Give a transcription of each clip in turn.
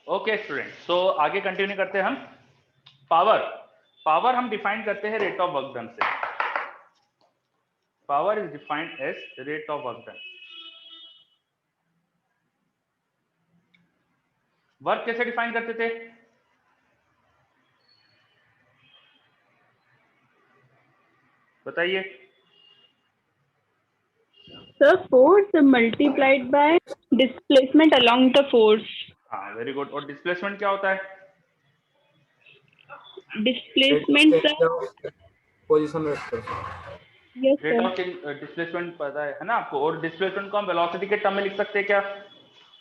Okay student, सो आगे continue करते हैं हम। पावर हम डिफाइन करते हैं रेट ऑफ वर्क डन से। Power is defined as rate of work done. Work कैसे डिफाइन करते थे? बताइए। Sir, force multiplied by displacement along the force. हाँ, वेरी गुड। और डिस्प्लेसमेंट क्या होता है? Displacement, sir. Position vector. Yes, rate sir. Of displacement पता है ना आपको? और डिस्प्लेसमेंट को हम वेलोसिटी के टर्म में लिख सकते हैं क्या?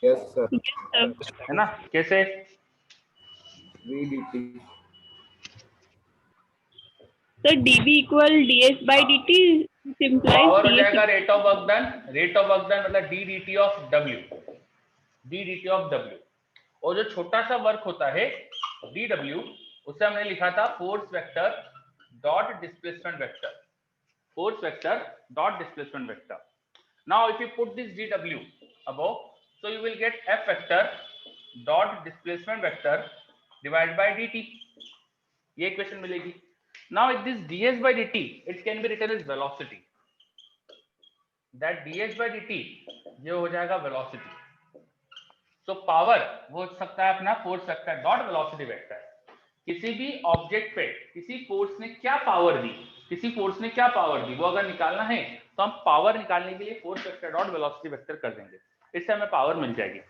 Yes sir. Yes, sir. है ना? कैसे? v dt। Sir, dv equal ds by dt implies power हो ds. जाएगा rate of work done. Rate of work done मतलब D dt of w। D dt of w। और जो छोटा सा वर्क होता है dw, उसे हमने लिखा था force vector dot displacement vector. Force vector dot displacement vector. Now if you put this dw above, so you will get f vector dot displacement vector divided by dt। ये equation मिलेगी। Now if this ds by dt, it can be written as velocity, that ds by dt ये हो जाएगा velocity। so power वो हो सकता है अपना force vector dot velocity vector. किसी भी ऑब्जेक्ट पे किसी फोर्स ने क्या पावर दी, किसी फोर्स ने क्या पावर दी, वो अगर निकालना है तो हम पावर निकालने के लिए force vector dot velocity vector कर देंगे, इससे हमें पावर मिल जाएगी।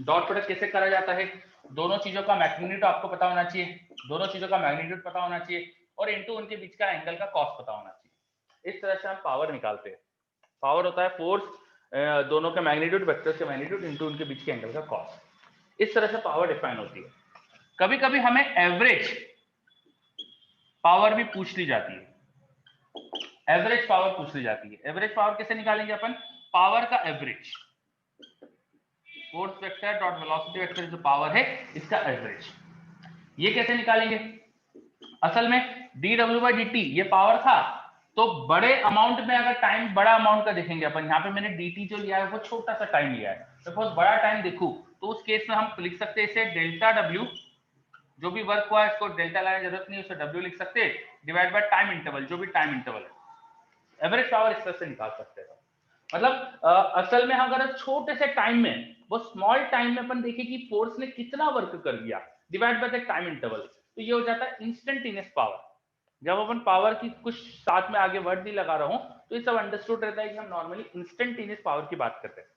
डॉट प्रोडक्ट कैसे करा जाता है? दोनों चीजों का मैग्नीट्यूड आपको पता होना चाहिए, दोनों चीजों का मैग्नीट्यूड पता होना चाहिए, और इनटू उनके बीच का एंगल का कॉस पता होना चाहिए। इस तरह से हम पावर निकालते हैं। पावर होता है फोर्स, दोनों के मैग्नीट्यूड, वेक्टर्स के मैग्नीट्यूड इनटू उनके बीच के एंगल का कॉस। इस तरह से पावर डिफाइन होती है। कभी कभी हमें एवरेज पावर भी पूछ ली जाती है। एवरेज पावर पूछ ली जाती है। एवरेज पावर कैसे निकालेंगे अपन? पावर का average, force vector dot velocity vector जो पावर है इसका एवरेज, ये कैसे निकालेंगे? असल में dw by dt ये पावर था, तो बड़े अमाउंट में अगर टाइम बड़ा अमाउंट का देखेंगे अपन, यहाँ पे मैंने dt जो लिया है वो छोटा सा टाइम लिया है, तो बहुत बड़ा टाइम देखूं तो उस केस में हम लिख सकते हैं इसे डेल्टा w, जो भी वर्क हुआ है इसको डेल्टा लाने की जरूरत नहीं, उसे w लिख सकते हैं, डिवाइड बाय टाइम इंटरवल, जो भी टाइम इंटरवल है। एवरेज पावर इस तरह से निकाल सकते हैं। मतलब असल में अगर छोटे से टाइम में, वो स्मॉल टाइम में अपन देखें कि फोर्स ने कितना वर्क कर दिया, divide by the time interval, तो ये हो जाता है इंस्टेंटेनियस पावर। जब अपन पावर की कुछ साथ में आगे वर्ड नहीं लगा रहा हूं तो ये सब अंडरस्टूड रहता है कि हम नॉर्मली इंस्टेंटेनियस पावर की बात करते हैं।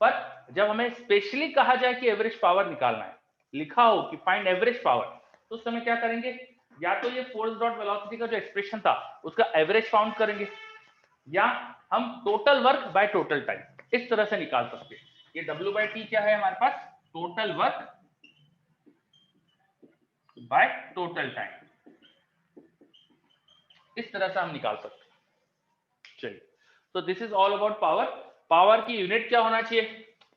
पर जब हमें स्पेशली कहा जाए कि एवरेज पावर निकालना है, लिखा हो कि फाइंड एवरेज पावर, तो उस समय क्या करेंगे? या तो ये फोर्स डॉट वेलोसिटी का जो एक्सप्रेशन था उसका एवरेज फाउंड करेंगे, या हम total work by total time इस तरह से निकाल सकते हैं। ये W बाय टी क्या है हमारे पास? Total work by total time. इस तरह से हम निकाल सकते हैं। चलिए, तो this is all about power. Power की यूनिट क्या होना चाहिए?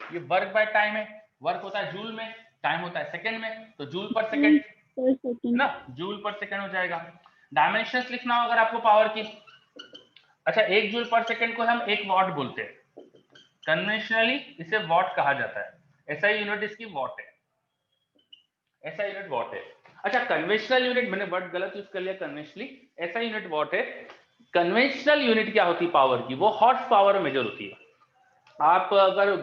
ये वर्क बाय टाइम है। वर्क होता है जूल में, टाइम होता है सेकंड में, तो जूल पर सेकंड है ना, जूल पर सेकंड हो जाएगा। डायमेंशंस लिखना हो अगर आपको पावर की, अच्छा, 1 जूल पर सेकंड को हम 1 वॉट बोलते हैं। कन्वेंशनली इसे वॉट कहा जाता है। ऐसा यूनिट इसकी वॉट है, ऐसा यूनिट वॉट है। अच्छा, कन्वेंशनल यूनिट, मैंने वर्ड गलत यूज कर लिया, कन्वेंशनली ऐसा यूनिट वॉट है। कन्वेंशनल यूनिट क्या होती है पावर की? वो हॉर्स पावर में मेजर होती है। आप अगर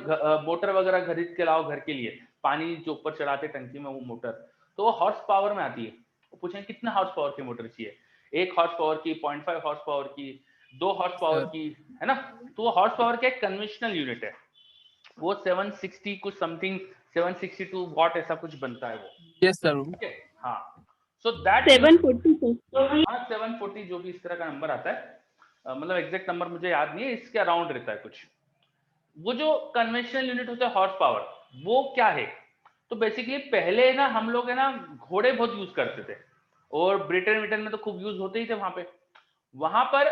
मोटर वगैरह खरीद के लाओ घर के लिए, पानी जो ऊपर चढ़ाते टंकी में वो मोटर, तो वो हॉर्स पावर में आती है। वो पूछेंगे कितना हॉर्स पावर की मोटर चाहिए, 1 हॉर्स पावर की, 0.5 हॉर्स पावर की, 2 हॉर्स पावर की, है ना। तो वो हॉर्स पावर का एक कन्वेंशनल यूनिट है। वो 760 कुछ समथिंग, 762 वॉट ऐसा कुछ बनता है वो। Yes sir. ओके, हाँ। So that 740. हाँ 740 जो भी इस तरह का नंबर आता है, मतलब एग्जैक्ट नंबर मुझे याद नहीं है, इसके अराउंड रहता है कुछ। वो जो कन्वेंशनल यूनिट होता है हॉर्स पावर, वो क्या है? तो बेसिकली पहले ना हम लोग है ना घोड़े बहुत यूज करते थे, और ब्रिटेन ब्रिटेन में तो खूब यूज होते ही थे वहां पे। वहां पर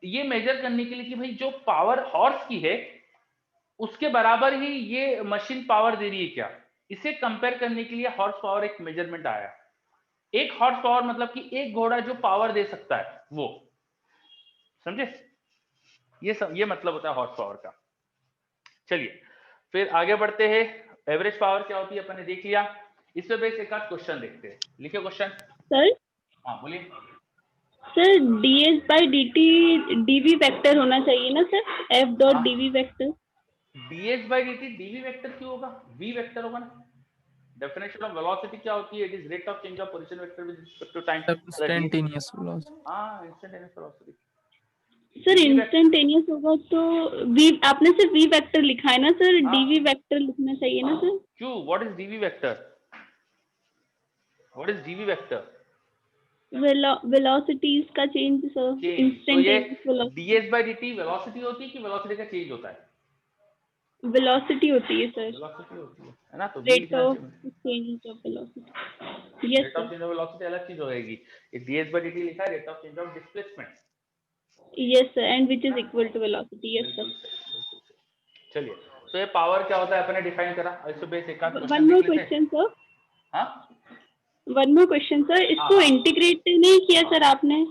ये मेजर करने के लिए कि भाई जो पावर हॉर्स की है उसके बराबर ही ये मशीन पावर दे रही है क्या, इसे कंपेयर करने के लिए हॉर्स पावर एक मेजरमेंट आया। एक हॉर्स पावर मतलब कि एक घोड़ा जो पावर दे सकता है वो, समझे? ये मतलब होता है हॉर्स पावर का। चलिए फिर आगे बढ़ते हैं। एवरेज पावर क्या होती है अपन ने देख लिया। इस पे बेस एक आध क्वेश्चन देखते हैं, लिखिए क्वेश्चन। सर हाँ बोलिए। Sir ds by dt dv vector होना चाहिए ना सर, f डॉट हाँ। dv vector. ds by dt dv vector क्यों होगा, v वेक्टर होगा ना। डेफिनेशन ऑफ वेलोसिटी क्या होती है, it is rate of change of position vector with respect to time. Instantaneous velocity. हाँ इंस्टेंटेनियस वेलोसिटी। सर इंस्टेंटेनियस होगा तो v, आपने सिर्फ v वेक्टर लिखा है ना सर, हाँ। dv वेक्टर लिखना चाहिए ना सर। क्यों, what is dv vector, what is dv vector? Velocities का चेंज सर, चेंज। तो ये instantaneous velocity. ds by dt velocity होती है कि वेलोसिटी का चेंज होता है? वेलोसिटी होती है सर, वेलोसिटी होती है ना, तो v रेट लिखना ऑफ चाहिए। Change of velocity. Yes rate of sir, change of velocity अलग चीज होगी, ये ds by dt लिखा है rate of change of displacement. Yes sir, and which is equal to velocity. Yes बिल्कुल सर। सही, बिल्कुल सही। चलिए, तो ये पावर क्या होता है अपने डिफाइन करा, इससे बेस एक आध वन क्वेश्चन मोर देख लेते हैं। क्वेश्चन सर, हाँ वन मोर क्वेश्चन सर, इसको हाँ। इंटीग्रेट नहीं किया सर आपने,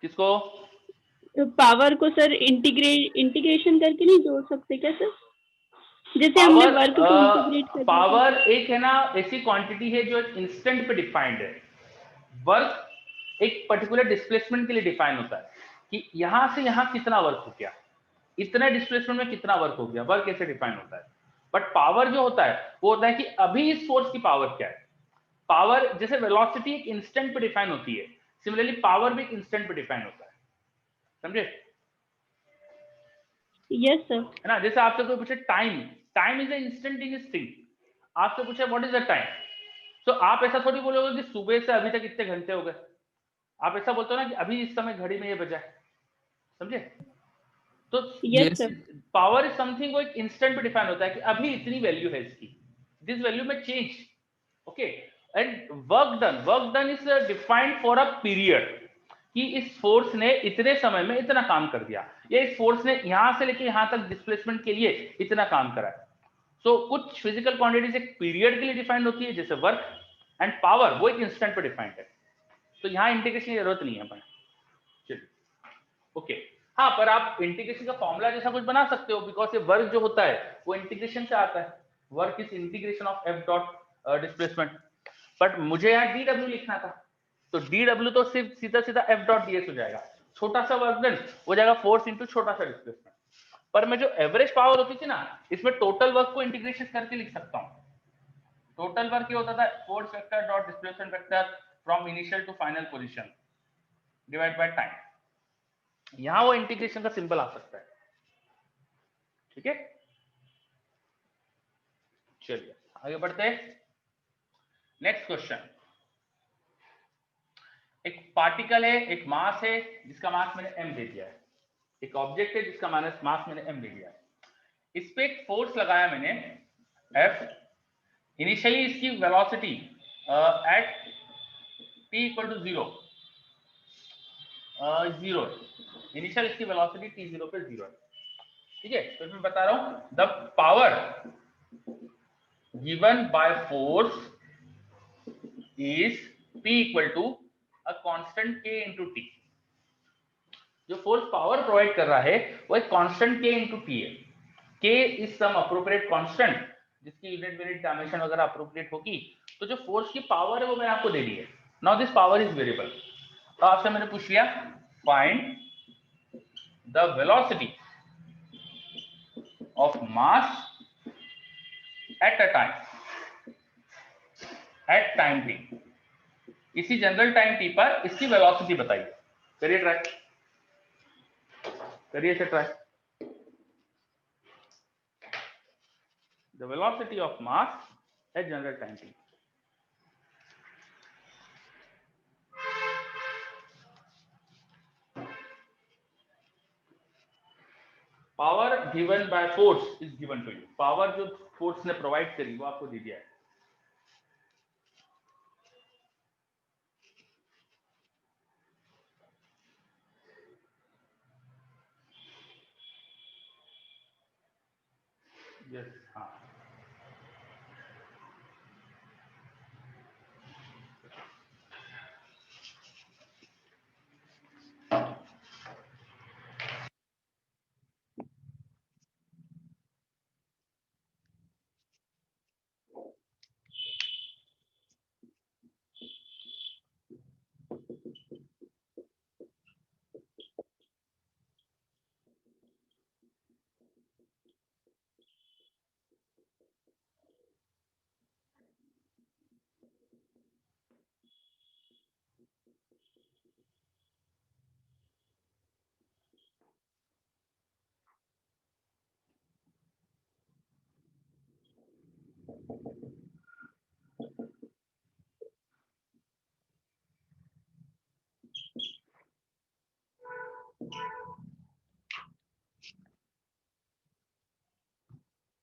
किसको? पावर को सर इंटीग्रेशन करके नहीं जोड़ सकते क्या सर, जैसे हमने पावर, वर्क को इंटीग्रेट कर दिया था। पावर एक है ना ऐसी क्वांटिटी है जो एक इंस्टेंट पे डिफाइंड है। वर्क एक पर्टिकुलर डिस्प्लेसमेंट के लिए डिफाइन होता है कि यहां से यहां कितना वर्क हो गया, इतने डिस्प्लेसमेंट में कितना वर्क हो गया, वर्क ऐसे डिफाइन होता है। बट पावर जो होता है वो होता है कि अभी इस फोर्स की पावर क्या है। पावर जैसे वेलोसिटी एक इंस्टेंट पे डिफाइन होती है, सिमिलरली पावर भी एक इंस्टेंट पे डिफाइन होता है, समझे? Yes sir. है ना, जैसे आपसे कोई पूछे time, time is a instantaneous thing. आपसे पूछे व्हाट इज द टाइम, तो आप ऐसा थोड़ी बोलोगे कि सुबह से अभी तक इतने घंटे हो गए। आप ऐसा बोलते हो ना कि अभी इस समय घड़ी में ये बजा है, समझे? तो yes Yes. Sir. Power is something वो एक इंस्टेंट पे डिफाइन होता है कि अभी इतनी वैल्यू है इसकी, दिस वैल्यू में change. Okay, and work done is defined for a period, कि इस फोर्स ने इतने समय में इतना काम कर दिया, या इस फोर्स ने यहां से लेके यहां तक डिस्प्लेसमेंट के लिए इतना काम करा है। सो कुछ फिजिकल क्वांटिटीज एक पीरियड के लिए डिफाइंड होती है, जैसे वर्क, एंड पावर वो एक इंस्टेंट पे डिफाइंड है। तो यहाँ इंटीग्रेशन की जरूरत नहीं है अपन। चलिए, ओके। हाँ, पर आप इंटीग्रेशन का फॉर्मूला जैसा कुछ बना सकते हो, बिकॉज ये वर्क जो होता है वो इंटीग्रेशन से आता है। Work is integration of F dot displacement. But मुझे यहाँ डी डब्ल्यू लिखना था, तो डी डब्ल्यू तो सिर्फ सीधा सीधा एफ डॉट डी एस हो जाएगा। छोटा सा वर्क डन हो जाएगा फोर्स इंटू छोटा सा डिस्प्लेसमेंट। पर मैं जो एवरेज पावर होती थी ना, इसमें टोटल वर्क को इंटीग्रेशन करके लिख सकता हूँ। टोटल वर्क ये होता था force vector dot displacement vector from initial to final position divide by time. यहां वो इंटीग्रेशन का सिंबल आ सकता है, ठीक है। चलिए आगे बढ़ते हैं। नेक्स्ट क्वेश्चन, एक पार्टिकल है, एक मास है जिसका मास मैंने m दे दिया है, एक ऑब्जेक्ट है जिसका मास मैंने m दे दिया है। इस पे एक फोर्स लगाया मैंने F। इनिशियली इसकी velocity at t equal to 0 0, initial इसकी वेलोसिटी t0 पे 0 है, ठीक है। तो मैं बता रहा हूं the power given by force is p equal to a constant k into t. जो फोर्स पावर प्रोवाइड कर रहा है वो एक कांस्टेंट k इंटू टी है। k is some appropriate constant जिसकी यूनिट मिनट डायमेंशन वगैरह अप्रोप्रिएट होगी। तो जो फोर्स की पावर है वो मैंने आपको दे दी है। Now this power is variable. तो आपसे मैंने पूछ लिया find the velocity of mass at a time, at time t. इसी जनरल टाइम टी पर इसकी वेलोसिटी बताइए। करिए ट्राई, करिए से try. The velocity of mass at general time t. Power given by force is given to you. Power जो force ने provide करी वो आपको दे दिया है। Yes, हाँ।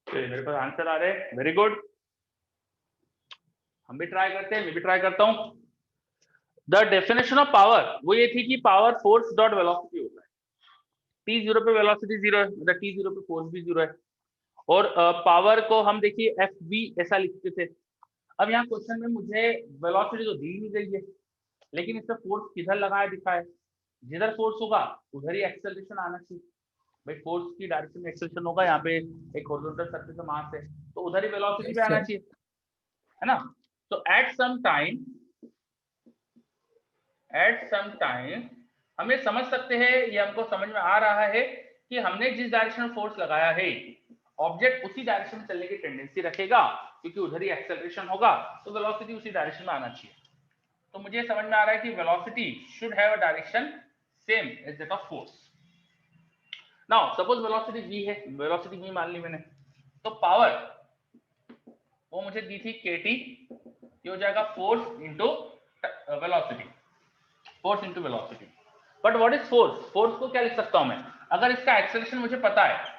मेरे पास आंसर आ रहे हैं, वेरी गुड। हम भी ट्राई करते हैं, मैं भी ट्राई करता हूं। द डेफिनेशन ऑफ पावर वो ये थी कि पावर फोर्स डॉट वेलोसिटी होता है। टी जीरो पे वेलोसिटी जीरो है, मतलब टी जीरो पे फोर्स भी जीरो है। और पावर को हम देखिए एफ बी ऐसा लिखते थे। अब यहाँ क्वेश्चन में मुझे वेलोसिटी तो दी नहीं गई है, लेकिन इसका फोर्स किधर लगाया दिखा है। जिधर फोर्स होगा उधर ही एक्सेलरेशन आना चाहिए। भाई फोर्स की डायरेक्शन में एक्सेलरेशन होगा, यहाँ पे एक हॉरिजॉन्टल सरफेस पे मास है, तो उधर ही वेलोसिटी पे आना चाहिए, है ना। तो एट सम टाइम हम ये समझ सकते हैं, ये हमको समझ में आ रहा है कि हमने जिस डायरेक्शन में फोर्स लगाया है, ऑब्जेक्ट उसी डायरेक्शन में चलने की टेंडेंसी रखेगा, क्योंकि उधर ही एक्सेलरेशन होगा, तो वेलोसिटी उसी डायरेक्शन में आना चाहिए। तो मुझे समझ में आ रहा है कि velocity should have a direction same as that of force. Now suppose velocity v है, वेलोसिटी v मान ली मैंने, तो पावर वो मुझे दी थी kt, ये हो जाएगा force into velocity, force into velocity. But what is force? Force को क्या लिख सकता हूं मैं? अगर इसका एक्सेलरेशन मुझे पता है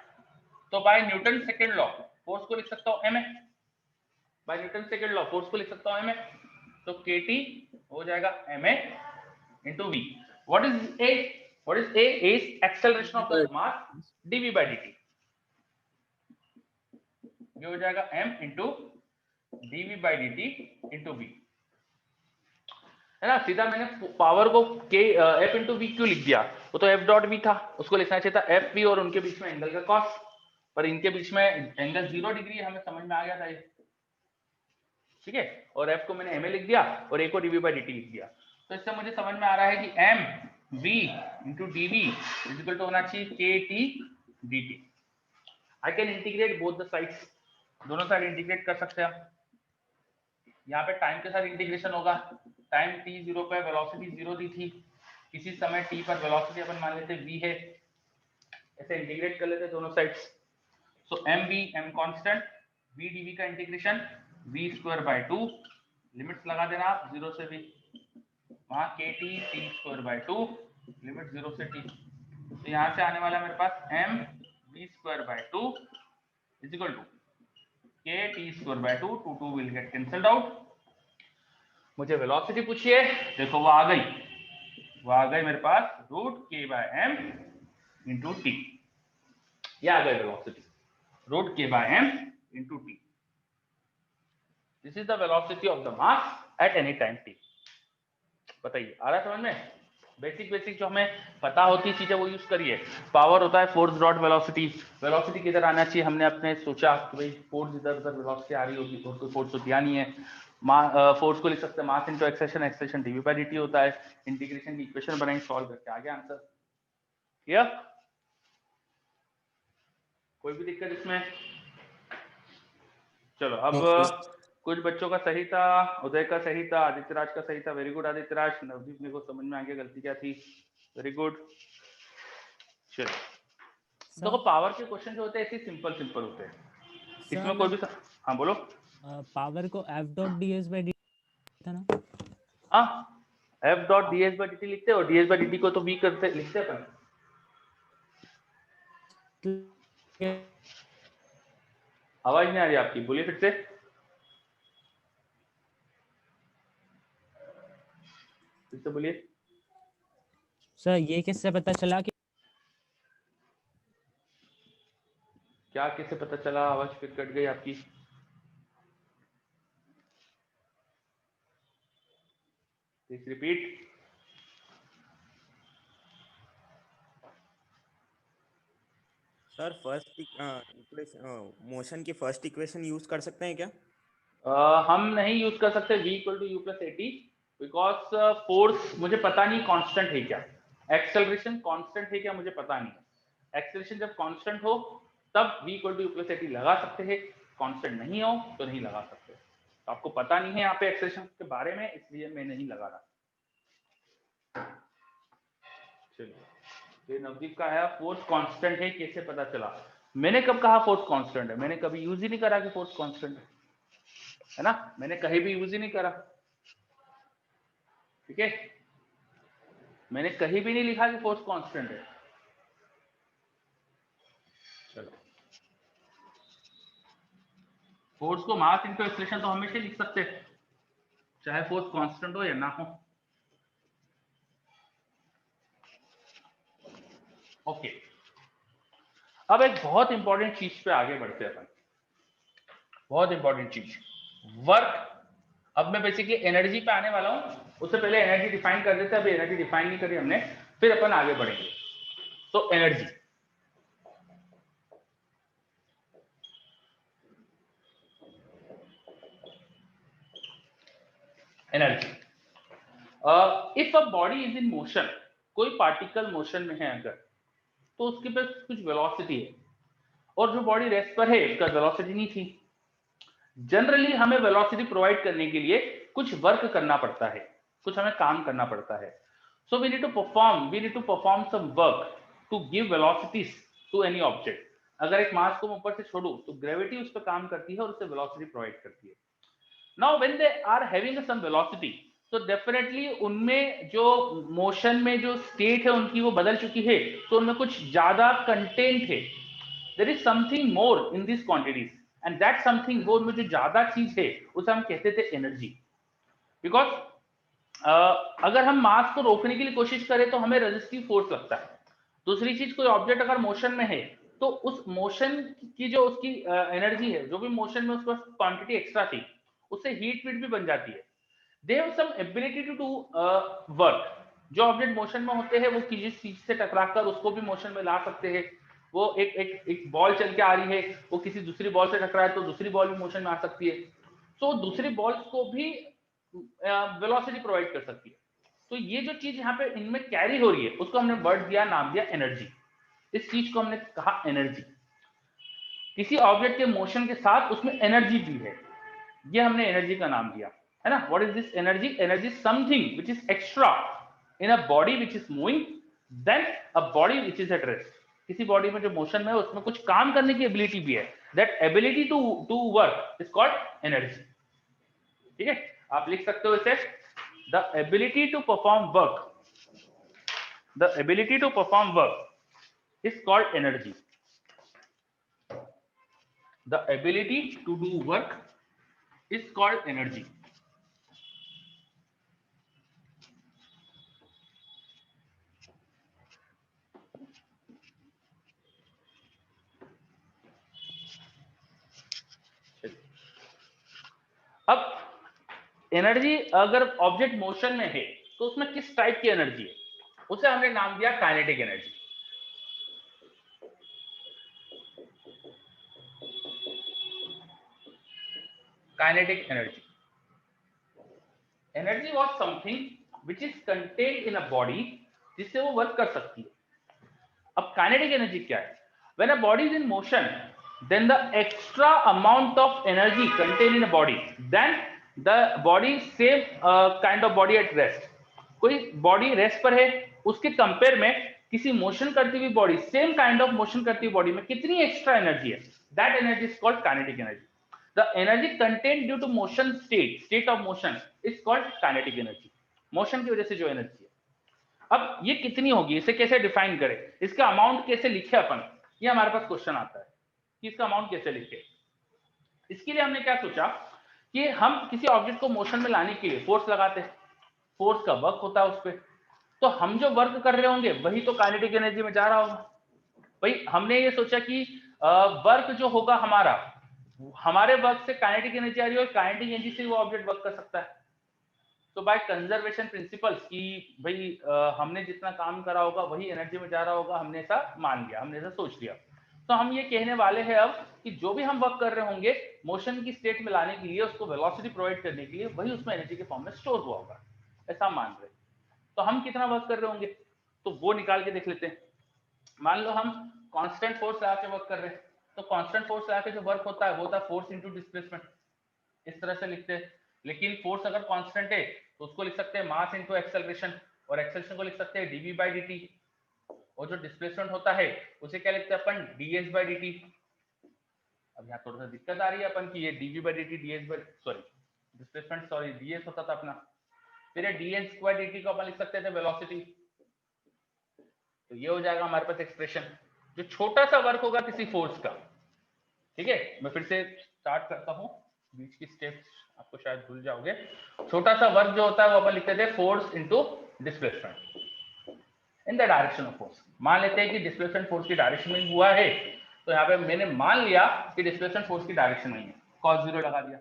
तो by Newton second law force को लिख सकता हूं ma, by Newton second law force को लिख सकता हूं ma। तो kt हो जाएगा ma into v। what is a? what is a? is acceleration of the mass dv by dt। ये हो जाएगा m into dv by dt into v, है ना। सीधा मैंने पावर को k f into v क्यों लिख दिया? वो तो f डॉट v था, उसको लिखना चाहिए था f v और उनके बीच में एंगल का कॉस, पर इनके बीच में एंगल 0 डिग्री है, हमें समझ में आ गया था ये, ठीक है। और f को मैंने ma लिख दिया और a को dv by dt लिख दिया। तो इससे मुझे समझ में आ रहा है कि m v into dv is equal to होना चाहिए kt dt। I can integrate both the sides, दोनों साइड इंटीग्रेट कर सकते हैं हम। यहाँ पे टाइम के साथ इंटीग्रेशन होगा। टाइम t 0 पर वेलोसिटी 0 दी थी, किसी समय t पर वेलोसिटी अपन मान लेते v है, ऐसे इंटीग्रेट कर लेते दोनों sides. So M V M constant, v dv का integration v square by 2, limits लगा देना आप 0 से v, वहां kt t square by 2, limit 0 से t। तो यहाँ से आने वाला मेरे पास m v square by 2 is equal to k t square by 2, 2 will get cancelled out. मुझे वेलोसिटी पूछिए, देखो वो आ गई मेरे पास root k by m into t, ये आ गई velocity root k by m into t. This is the velocity of the mass at any time t। बताइए आ रहा है समझ में? बेसिक जो हमें पता होती चीजें वो यूज करिए। पावर होता है फोर्स डॉट वेलोसिटी, वेलोसिटी किधर आना चाहिए, हमने अपने सोचा कि भाई फोर्स इधर उधर वेलोसिटी आ रही होगी, और कोई फोर्स तो दिया नहीं है। फोर्स को लिख सकते हैं mass into acceleration, acceleration dv by dt होता है। इंटीग्रेशन की इक्वेशन बनाई, सॉल्व करके आ गया आंसर। क्लियर? कोई भी दिक्कत इसमें? चलो अब कुछ बच्चों का सही था, उदय का सही था, आदित्य राज का सही था, वेरी गुड आदित्य राज। नवदीप मेरे को समझ में आ गया गलती क्या थी, वेरी गुड। चलो देखो पावर के क्वेश्चन जो होते हैं ऐसे सिंपल होते हैं, इसमें कोई भी हाँ बोलो। पावर को f dot ds by dt था ना? हाँ f dot ds by dt लिखते हैं, और ds by dt को तो v करते लिखते हैं अपन। आवाज नहीं आ रही आपकी, बोलिए फिर से। बोलिए सर ये किससे पता चला कि क्या, किससे पता चला? आवाज फिर कट गई आपकी। Please repeat. सर मोशन की फर्स्ट इक्वेशन यूज कर सकते हैं क्या? हम नहीं यूज कर सकते v equal to u plus a t, because force मुझे पता नहीं कांस्टेंट है क्या, एक्सेलरेशन कांस्टेंट है क्या मुझे पता नहीं। एक्सेलरेशन जब कांस्टेंट हो तब v equal to u plus a t लगा सकते हैं, कांस्टेंट नहीं हो तो नहीं लगा सकते। तो आपको पता नहीं है यहाँ पे एक्सेलरेशन के बारे में, इसलिए मैं नहीं लगा रहा। चलिए, ये नवदीप का आया फोर्स कांस्टेंट है, कैसे पता चला? मैंने कब कहा फोर्स कांस्टेंट है? मैंने कभी यूज ही नहीं करा कि फोर्स कांस्टेंट है ना, मैंने कहीं भी यूज ही नहीं करा। ठीक है, मैंने कहीं भी नहीं लिखा कि फोर्स कांस्टेंट है। चलो, फोर्स को मास इनटू एक्सेलरेशन तो हमेशा लिख सकते हैं, चाहे फोर्स कांस्टेंट हो या ना हो। ओके, अब एक बहुत इंपॉर्टेंट चीज पे आगे बढ़ते हैं अपन, बहुत इंपॉर्टेंट चीज, वर्क। अब मैं बेसिकली एनर्जी पे आने वाला हूं, उससे पहले एनर्जी डिफाइन कर देते हैं। अभी एनर्जी डिफाइन नहीं करी हमने, फिर अपन आगे बढ़ेंगे। तो energy, energy, if a body is in motion, कोई पार्टिकल मोशन में है अगर, तो उसके पास कुछ वेलोसिटी है, और जो बॉडी रेस्ट पर है उसका वेलोसिटी नहीं थी। जनरली हमें वेलोसिटी प्रोवाइड करने के लिए कुछ वर्क करना पड़ता है, कुछ हमें काम करना पड़ता है। So we need to perform some work to give velocities to any object. अगर एक मास को मैं ऊपर से छोड़ू तो ग्रेविटी उस पर काम करती है और उससे वेलोसिटी प्रोवाइड करती है। Now when they are having some velocity, तो डेफिनेटली उनमें जो मोशन में जो स्टेट है उनकी वो बदल चुकी है, तो उनमें कुछ ज्यादा कंटेंट है। There is something more in this quantities, and that something, वो में जो ज्यादा चीज है उसे हम कहते थे एनर्जी। बिकॉज अगर हम मास को रोकने के लिए कोशिश करें तो हमें रेजिस्टिव फोर्स लगता है। दूसरी चीज, कोई ऑब्जेक्ट अगर मोशन में है तो उस मोशन की जो उसकी एनर्जी है, जो भी मोशन में उसको क्वांटिटी एक्स्ट्रा थी, उससे हीट वीट भी बन जाती है। They have some ability to do work. जो ऑब्जेक्ट मोशन में होते हैं वो किसी चीज से टकराकर उसको भी मोशन में ला सकते हैं। वो एक बॉल चल के आ रही है, वो किसी दूसरी बॉल से टकराए तो दूसरी बॉल भी मोशन में आ सकती है, तो दूसरी बॉल्स को भी वेलोसिटी प्रोवाइड कर सकती है। तो ये जो चीज यहाँ पे इनमें कैरी हो रही है उसको हमने वर्ड दिया, नाम दिया एनर्जी। इस चीज को हमने कहा एनर्जी। किसी ऑब्जेक्ट के मोशन के साथ उसमें एनर्जी भी है, ये हमने एनर्जी का नाम दिया, है ना। What is this energy? Energy something which is extra in a body which is moving than a body which is at rest. किसी बॉडी में जो मोशन में है उसमें कुछ काम करने की एबिलिटी भी है, that ability to work is called energy. ठीक है, आप लिख सकते हो इसे, the ability to perform work, the ability to perform work is called energy. The ability to do work is called energy. अब एनर्जी, अगर ऑब्जेक्ट मोशन में है तो उसमें किस टाइप की एनर्जी है, उसे हमने नाम दिया kinetic energy. Kinetic energy, energy was something which is contained in a body, जिससे वो वर्क कर सकती है। अब काइनेटिक एनर्जी क्या है? When a body is in motion, then the extra amount of energy contained in a body, then the body same kind of body at rest। कोई body rest पर है, उसके कंपेयर में किसी मोशन करती हुई body, same kind of motion करती हुई बॉडी में कितनी एक्स्ट्रा एनर्जी है, that energy is called kinetic energy. The energy contained due to motion state of motion is called kinetic energy. Motion की वजह से जो एनर्जी है, अब ये कितनी होगी, इसे कैसे डिफाइन करें, इसका अमाउंट कैसे लिखे अपन, ये हमारे पास क्वेश्चन आता है कि इसका अमाउंट कैसे लिखे। इसके लिए हमने क्या सोचा कि हम किसी ऑब्जेक्ट को मोशन में लाने के लिए फोर्स लगाते हैं, फोर्स का वर्क होता है उस पर, तो हम जो वर्क कर रहे होंगे वही तो काइनेटिक एनर्जी में जा रहा होगा। भाई हमने ये सोचा कि वर्क जो होगा हमारा, हमारे वर्क से काइनेटिक एनर्जी आ रही है और काइनेटिक एनर्जी से वो ऑब्जेक्ट वर्क कर सकता है। तो बाय कंजर्वेशन प्रिंसिपल्स कि भाई हमने जितना काम करा होगा वही एनर्जी में जा रहा होगा, हमने ऐसा मान लिया, हमने ऐसा सोच लिया। तो हम ये कहने वाले हैं अब कि जो भी हम वर्क कर रहे होंगे मोशन की स्टेट में लाने के लिए, उसको वेलोसिटी प्रोवाइड करने के लिए, वही उसमें एनर्जी के फॉर्म में स्टोर हुआ होगा, ऐसा मान रहे। तो हम कितना वर्क कर रहे होंगे तो वो निकाल के देख लेते हैं। मान लो हम कांस्टेंट फोर्स लगा के वर्क कर रहे हैं, तो कांस्टेंट फोर्स लगा के जो वर्क होता है वो होता है फोर्स इनटू डिस्प्लेसमेंट, इस तरह से लिखते हैं। लेकिन फोर्स अगर कांस्टेंट है तो उसको लिख सकते हैं मास इनटू एक्सेलरेशन, और एक्सेलरेशन को लिख सकते हैं dv/dt। और जो डिस्प्लेसमेंट होता है उसे क्या लिखते हैं अपन, ds बाई dt। अब यहाँ थोड़ा सा दिक्कत आ रही है अपन की, ये dv by dt ds by sorry displacement sorry ds होता था अपना, फिर ये dn स्क्वायर dt को अपन लिख सकते थे वेलोसिटी। तो ये हो जाएगा हमारे पास एक्सप्रेशन, जो छोटा सा वर्क होगा किसी फोर्स का। ठीक है, मैं फिर से स्टार्ट करता हूँ, बीच की स्टेप्स आपको शायद भूल जाओगे। छोटा सा वर्क जो होता है वो अपन लिखते थे force into displacement in the direction of force. मान लेते हैं कि डिस्प्लेसमेंट फोर्स की डायरेक्शन में हुआ है, तो यहाँ पे मैंने मान लिया कि डिस्प्लेसमेंट फोर्स की डायरेक्शन में है, cos 0 लगा दिया।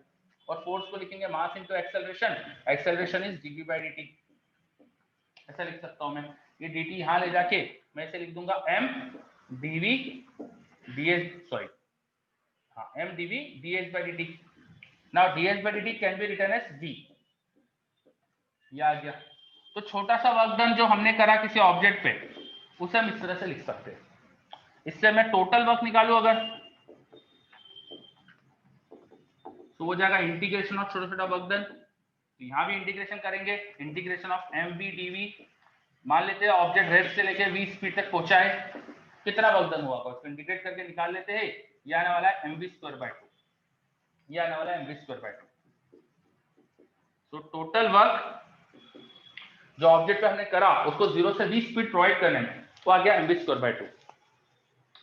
और फोर्स को लिखेंगे मास into acceleration, acceleration is dv by dt। ऐसा लिख सकता हूं मैं, ये dt यहां ले जाके मैं इसे लिख दूंगा m dv ds सॉरी हाँ m dv ds by dt। Now ds by dt can be written as v, ये आ गया। तो छोटा सा वर्क डन जो हमने करा किसी ऑब्जेक्ट पे, उसे हम इस तरह से लिख सकते हैं। इससे मैं टोटल वर्क निकालू अगर, तो वो जाएगा इंटीग्रेशन ऑफ छोटा छोटा वर्क डन। तो यहाँ भी इंटीग्रेशन करेंगे, इंटीग्रेशन ऑफ mv dv। मान लेते हैं ऑब्जेक्ट रेस्ट से लेके v स्पीड तक पहुंचा है, कितना वर्क डन हुआ उसको इंटीग्रेट करके निकाल लेते हैं। ये आने वाला है mv स्क्वायर बाय 2, ये आने वाला है mv स्क्वायर बाय 2। तो टोटल वर्क जो ऑब्जेक्ट पे हमने करा उसको 0 से v स्पीड प्रोवाइड करने में, वो आ गया mv स्क्वायर बाय 2।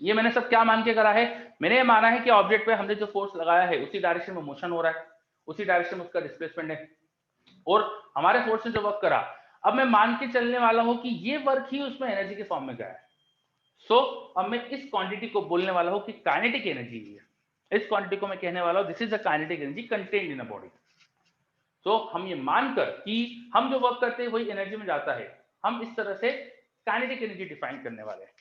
ये मैंने सब क्या मान के करा है, मैंने ये माना है कि ऑब्जेक्ट पे हमने जो फोर्स लगाया है उसी डायरेक्शन में मोशन हो रहा है, उसी डायरेक्शन में उसका डिस्प्लेसमेंट है, और हमारे फोर्स ने जो वर्क करा, अब मैं मान के चलने वाला हूं कि ये वर्क ही उसमें एनर्जी के फॉर्म में गया है। सो अब मैं इस क्वांटिटी को बोलने वाला हूं कि काइनेटिक एनर्जी है। इस क्वांटिटी को मैं कहने वाला हूं this is a kinetic energy contained in a body. तो हम ये मानकर कि हम जो वर्क करते हैं वही एनर्जी में जाता है, हम इस तरह से काइनेटिक एनर्जी डिफाइन करने वाले हैं।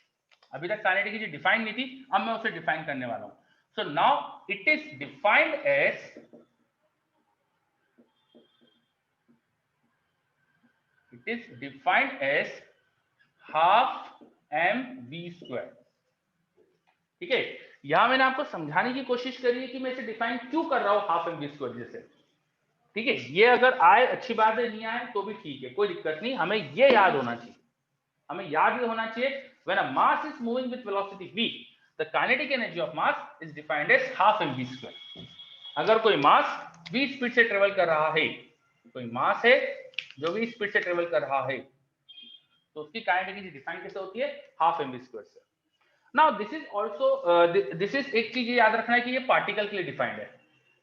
अभी तक काइनेटिक एनर्जी डिफाइन नहीं थी, अब मैं उसे डिफाइन करने वाला हूं। So now it is defined as, it is defined as half mv square। ठीक है, यहां मैंने आपको समझाने की कोशिश करी है कि मैं इसे डिफाइन क्यों कर रहा हूं हाफ mv स्क्वायर जैसे। ठीक है, ये अगर आए अच्छी बात है, नहीं आए तो भी ठीक है, कोई दिक्कत नहीं। हमें ये याद होना चाहिए, हमें याद ये होना चाहिए when a mass is moving with velocity v, the kinetic energy of mass is defined as half mv square। अगर कोई मास v स्पीड से ट्रेवल कर रहा है, कोई मास है जो v स्पीड से ट्रेवल कर रहा है, तो उसकी काइनेटिक एनर्जी डिफाइन कैसे होती है, हाफ mv स्क्वायर से। Now this is also this is, एक चीज याद रखना है कि ये पार्टिकल के लिए डिफाइंड है।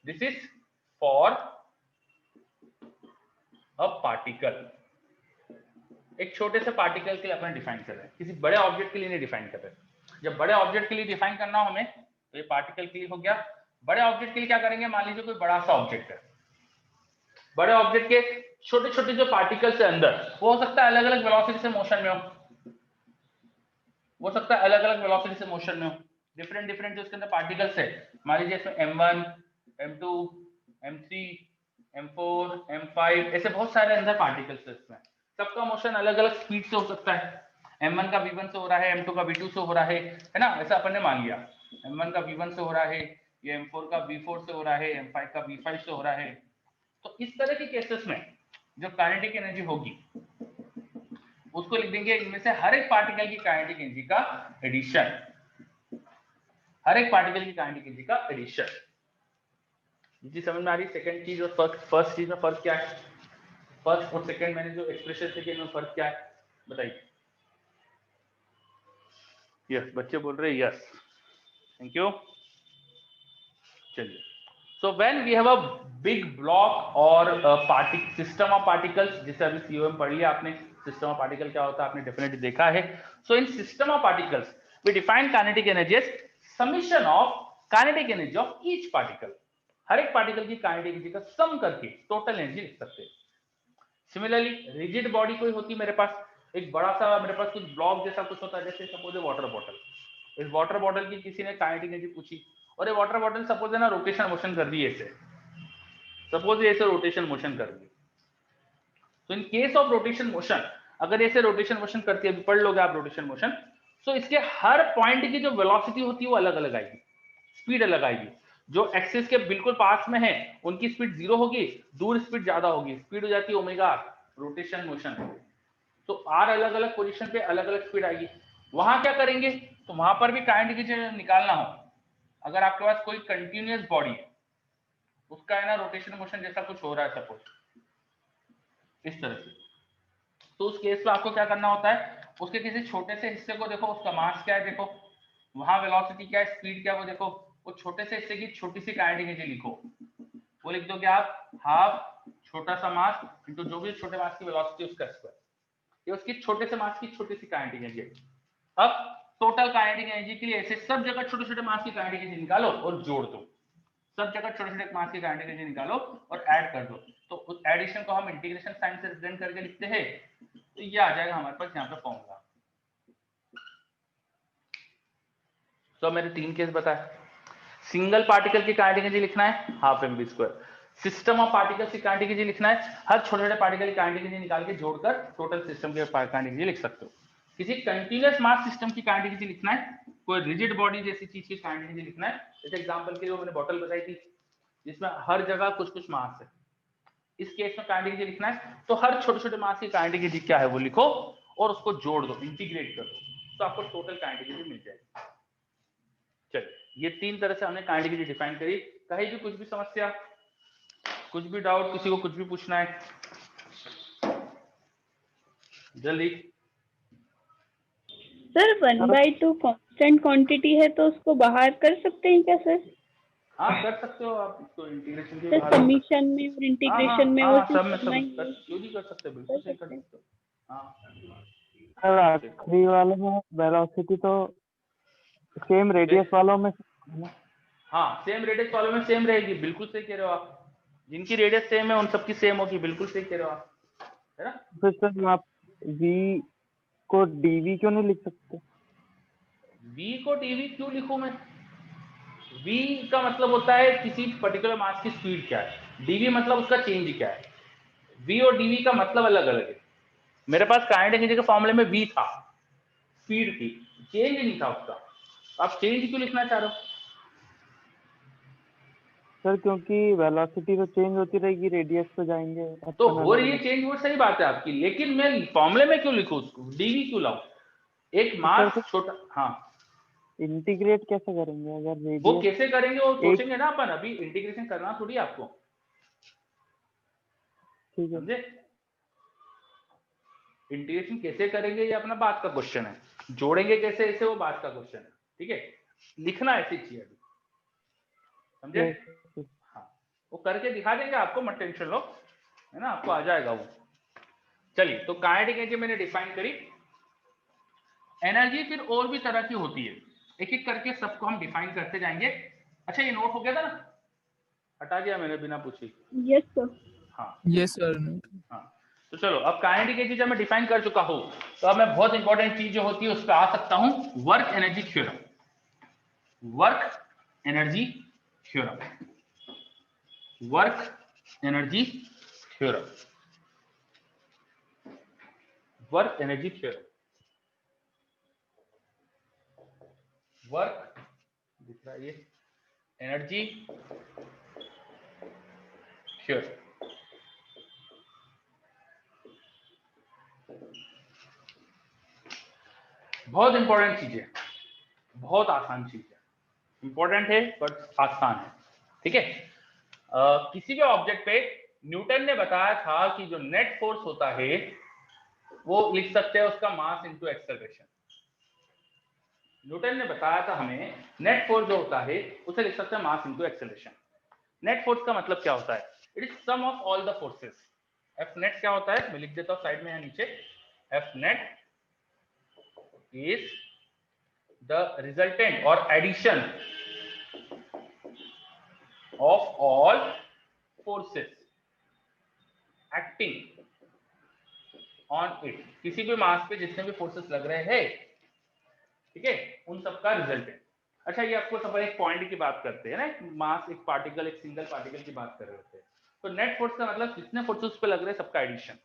This is for a particle, एक छोटे से पार्टिकल के लिए अपन डिफाइन कर रहे हैं, किसी बड़े ऑब्जेक्ट के लिए नहीं डिफाइन कर रहे। जब बड़े ऑब्जेक्ट के लिए डिफाइन करना हो हमें, तो ये पार्टिकल के लिए हो गया। बड़े ऑब्जेक्ट के लिए क्या करेंगे, मान लीजिए कोई बड़ा सा ऑब्जेक्ट है, बड़े ऑब्जेक्ट के छोटे छोटे जो पार्टिकल्स है अंदर, वो हो सकता है अलग अलग वेलोसिटी से मोशन में हो सकता है अलग अलग वेलोसिटी से मोशन में हो, डिफरेंट डिफरेंट जो उसके अंदर पार्टिकल्स है। मान लीजिए इसमें m1 m2 m3 m4 m5 ऐसे बहुत सारे अंदर पार्टिकल्स है, इसमें सबका मोशन अलग अलग स्पीड से हो सकता है। m1 का v1 से हो रहा है, m2 का v2 से हो रहा है ना, ऐसा अपन ने मान लिया। m1 का v1 से हो रहा है, ये m4 का v4 से हो रहा है, m5 का v5 से हो रहा है। तो इस तरह के केसेस में जो काइनेटिक एनर्जी होगी उसको लिख देंगे, इनमें से हर एक पार्टिकल की काइनेटिक एनर्जी का एडिशन, हर एक पार्टिकल की काइनेटिक एनर्जी का एडिशन। जी समझ में आ रही? सेकंड चीज और फर्स्ट चीज में फर्क क्या है, फर्स्ट और सेकंड मैंने जो एक्सप्रेशन थे इनमें फर्क क्या है बताइए। यस, बच्चे बोल रहे हैं यस, थैंक यू। चलिए, so when we have a big block or a system of particles, जिसे अभी COM पढ़ लिया आपने, system of particle क्या होता है आपने डेफिनेटली देखा है। So in system of particles we define kinetic energy as summation of kinetic energy of each particle। हर एक पार्टिकल की काइनेटिक एनर्जी का सम करके टोटल एनर्जी लिख सकते हैं। सिमिलरली रिजिड बॉडी कोई होती है मेरे पास, एक बड़ा सा मेरे पास कुछ ब्लॉक जैसा कुछ होता है, जैसे सपोज वाटर बॉटल। इस वाटर बॉटल की किसी ने काइनेटिक एनर्जी पूछी, और ये वाटर बॉटल सपोज है ना रोटेशन मोशन कर रही है ऐसे, सपोज ये ऐसे रोटेशन मोशन कर रही है। तो in case of rotation motion, अगर ऐसे रोटेशन मोशन करती है, पढ़ लोगे आप रोटेशन मोशन, तो इसके हर पॉइंट की जो वेलोसिटी होती है वो अलग अलग आएगी, स्पीड अलग आएगी। जो एक्सिस के बिल्कुल पास में है उनकी स्पीड 0 होगी, दूर स्पीड ज्यादा होगी, स्पीड हो जाती है ओमेगा रोटेशन मोशन। तो आर अलग अलग पोजीशन पे अलग अलग स्पीड आएगी। वहां क्या करेंगे, तो वहां पर भी काइनेटिक एनर्जी निकालना हो, अगर आपके पास कोई कंटिन्यूअस बॉडी है, उसका है ना रोटेशन मोशन जैसा कुछ हो रहा है सपोज इस तरह से, तो उस केस में आपको क्या करना होता है, उसके किसी छोटे से हिस्से को देखो, उसका मास क्या है देखो, वहां वेलोसिटी क्या है, स्पीड क्या है वो देखो, वो छोटे से हिस्से की छोटी सी काइनेटिक एनर्जी लिखो, वो लिख दोगे आप हाफ छोटा सा मास इनटू जो भी छोटे मास की वेलोसिटी उसका स्क्वायर, ये उसकी छोटे से मास की छोटी सी काइनेटिक एनर्जी। अब टोटल काइनेटिक एनर्जी के लिए ऐसे सब जगह छोटे छोटे मास की काइनेटिक एनर्जी निकालो और जोड़ दो, सब जगह छोटे छोटे मास की काइनेटिक एनर्जी निकालो और ऐड कर दो, तो उस एडिशन को हम इंटीग्रेशन साइन से रिप्रेजेंट करके लिखते हैं, तो ये आ जाएगा हमारे पास यहाँ पे फॉर्मूला। तो मैंने 3 केस बताया, सिंगल पार्टिकल की काइनेटिक एनर्जी लिखना है half m v square, system of particles की काइनेटिक एनर्जी लिखना है, हर छोटे छोटे पार्टिकल की काइनेटिक एनर्जी निकाल के जोड़कर टोटल सिस्टम की काइनेटिक एनर्जी लिख सकते हो। किसी कंटीन्यूअस मास सिस्टम की काइनेटिक एनर्जी लिखना है, कोई रिजिड बॉडी जैसी चीज की काइनेटिक एनर्जी लिखना है, जैसे एग्जांपल के लिए मैंने बॉटल बताई थी जिसमें हर जगह कुछ कुछ मास है, इस केस में काइनेटिक एनर्जी लिखना है, तो हर छोटे छोटे मास की काइनेटिक एनर्जी क्या है वो लिखो और उसको जोड़ दो, इंटीग्रेट कर दो, तो आपको टोटल काइनेटिक एनर्जी मिल जाएगी। चलिए, ये 3 तरह से हमने काइनेटिक एनर्जी डिफाइन करी। कहीं भी कुछ भी समस्या, कुछ भी डाउट, किसी को कुछ भी पूछना है जल्दी। सर 1/2 कांस्टेंट क्वांटिटी है तो उसको बाहर कर सकते हैं क्या सर? हाँ कर सकते हो आप, इसको इंटीग्रेशन के सर बाहर समीशन में और इंटीग्रेशन में वो चीज सब में करना ही सब क्यों नहीं कर सकते, बिल्कुल सही कर सकते हो। हाँ सर आखिरी वाले में वेलोसिटी तो सेम रेडियस वालों में हाँ सेम रेडियस वालों में सेम रहेगी, बिल्कुल सही कह रहे हो आप, जिनकी रेडियस सेम है उन सबकी सेम होगी, बिल्कुल सही कह रहे हो आप, है ना। फिर सर आप v को dv क्यों नहीं लिख सकते? v को dv क्यों लिखूं मैं, v का मतलब होता है किसी पर्टिकुलर मास की स्पीड क्या है, dv मतलब उसका चेंज क्या है, v और dv का मतलब अलग अलग है। मेरे पास काइनेटिक एनर्जी के फॉर्मूले में v था, स्पीड थी, चेंज नहीं था उसका, आप चेंज क्यों लिखना चाह रहे हो? सर क्योंकि वेलोसिटी तो चेंज होती रहेगी, रेडियस पे जाएंगे तो हो रही है चेंज, वो सही बात है आपकी, लेकिन मैं फॉर्मूले में क्यों लिखूं उसको, dv क्यों लाऊं, एक मास छोटा। हाँ इंटीग्रेट कैसे करेंगे अगर वो रेडियस कैसे करेंगे वो सोचेंगे ना अपन, अभी इंटीग्रेशन करना थोड़ी आपको, ठीक है समझे। इंटीग्रेशन कैसे करेंगे ये अपना बात का क्वेश्चन है, जोड़ेंगे कैसे इसे वो बात का क्वेश्चन है, ठीक है, लिखना ऐसी चाहिए अभी, समझे। हाँ वो करके दिखा देंगे आपको, मत टेंशन लो, है ना, आपको आ जाएगा वो। चलिए, तो काइनेटिक एनर्जी मैंने डिफाइन करी। एनर्जी फिर और भी तरह की होती है, एक एक करके सबको हम डिफाइन करते जाएंगे। अच्छा ये नोट हो गया था ना, हटा दिया मैंने बिना पूछे। Yes sir. हाँ यस सर। हाँ, तो चलो अब काइनेटिक एनर्जी जब मैं डिफाइन कर चुका हूं, तो अब मैं बहुत इंपॉर्टेंट चीज जो होती है उस पर आ सकता हूं, work energy theorem. Work energy theorem, work energy theorem, work energy theorem, work दिख रहा है ये, एनर्जी थ्योरम। बहुत इंपॉर्टेंट चीज है, बहुत आसान चीज है, इंपॉर्टेंट है बट आसान है, ठीक है। किसी भी ऑब्जेक्ट पे न्यूटन ने बताया था कि जो नेट फोर्स होता है वो लिख सकते हैं उसका मास इनटू एक्सेलरेशन। न्यूटन ने बताया था हमें नेट फोर्स जो होता है उसे लिख सकते हैं mass into acceleration. Net force का मतलब क्या होता है, it is sum of all the forces. F net क्या होता है, मैं लिख देता हूं साइड में या नीचे, F net is the resultant or addition of all forces acting on it। किसी भी मास पे जितने भी फोर्सेस लग रहे हैं, ठीक है, उन सबका रिजल्टेंट। अच्छा ये आपको सब एक पॉइंट की बात करते हैं ना, एक मास, एक पार्टिकल, एक सिंगल पार्टिकल की बात कर रहे होते हैं, तो नेट फोर्स का मतलब जितने फोर्सेस पे लग रहे हैं सबका एडिशन।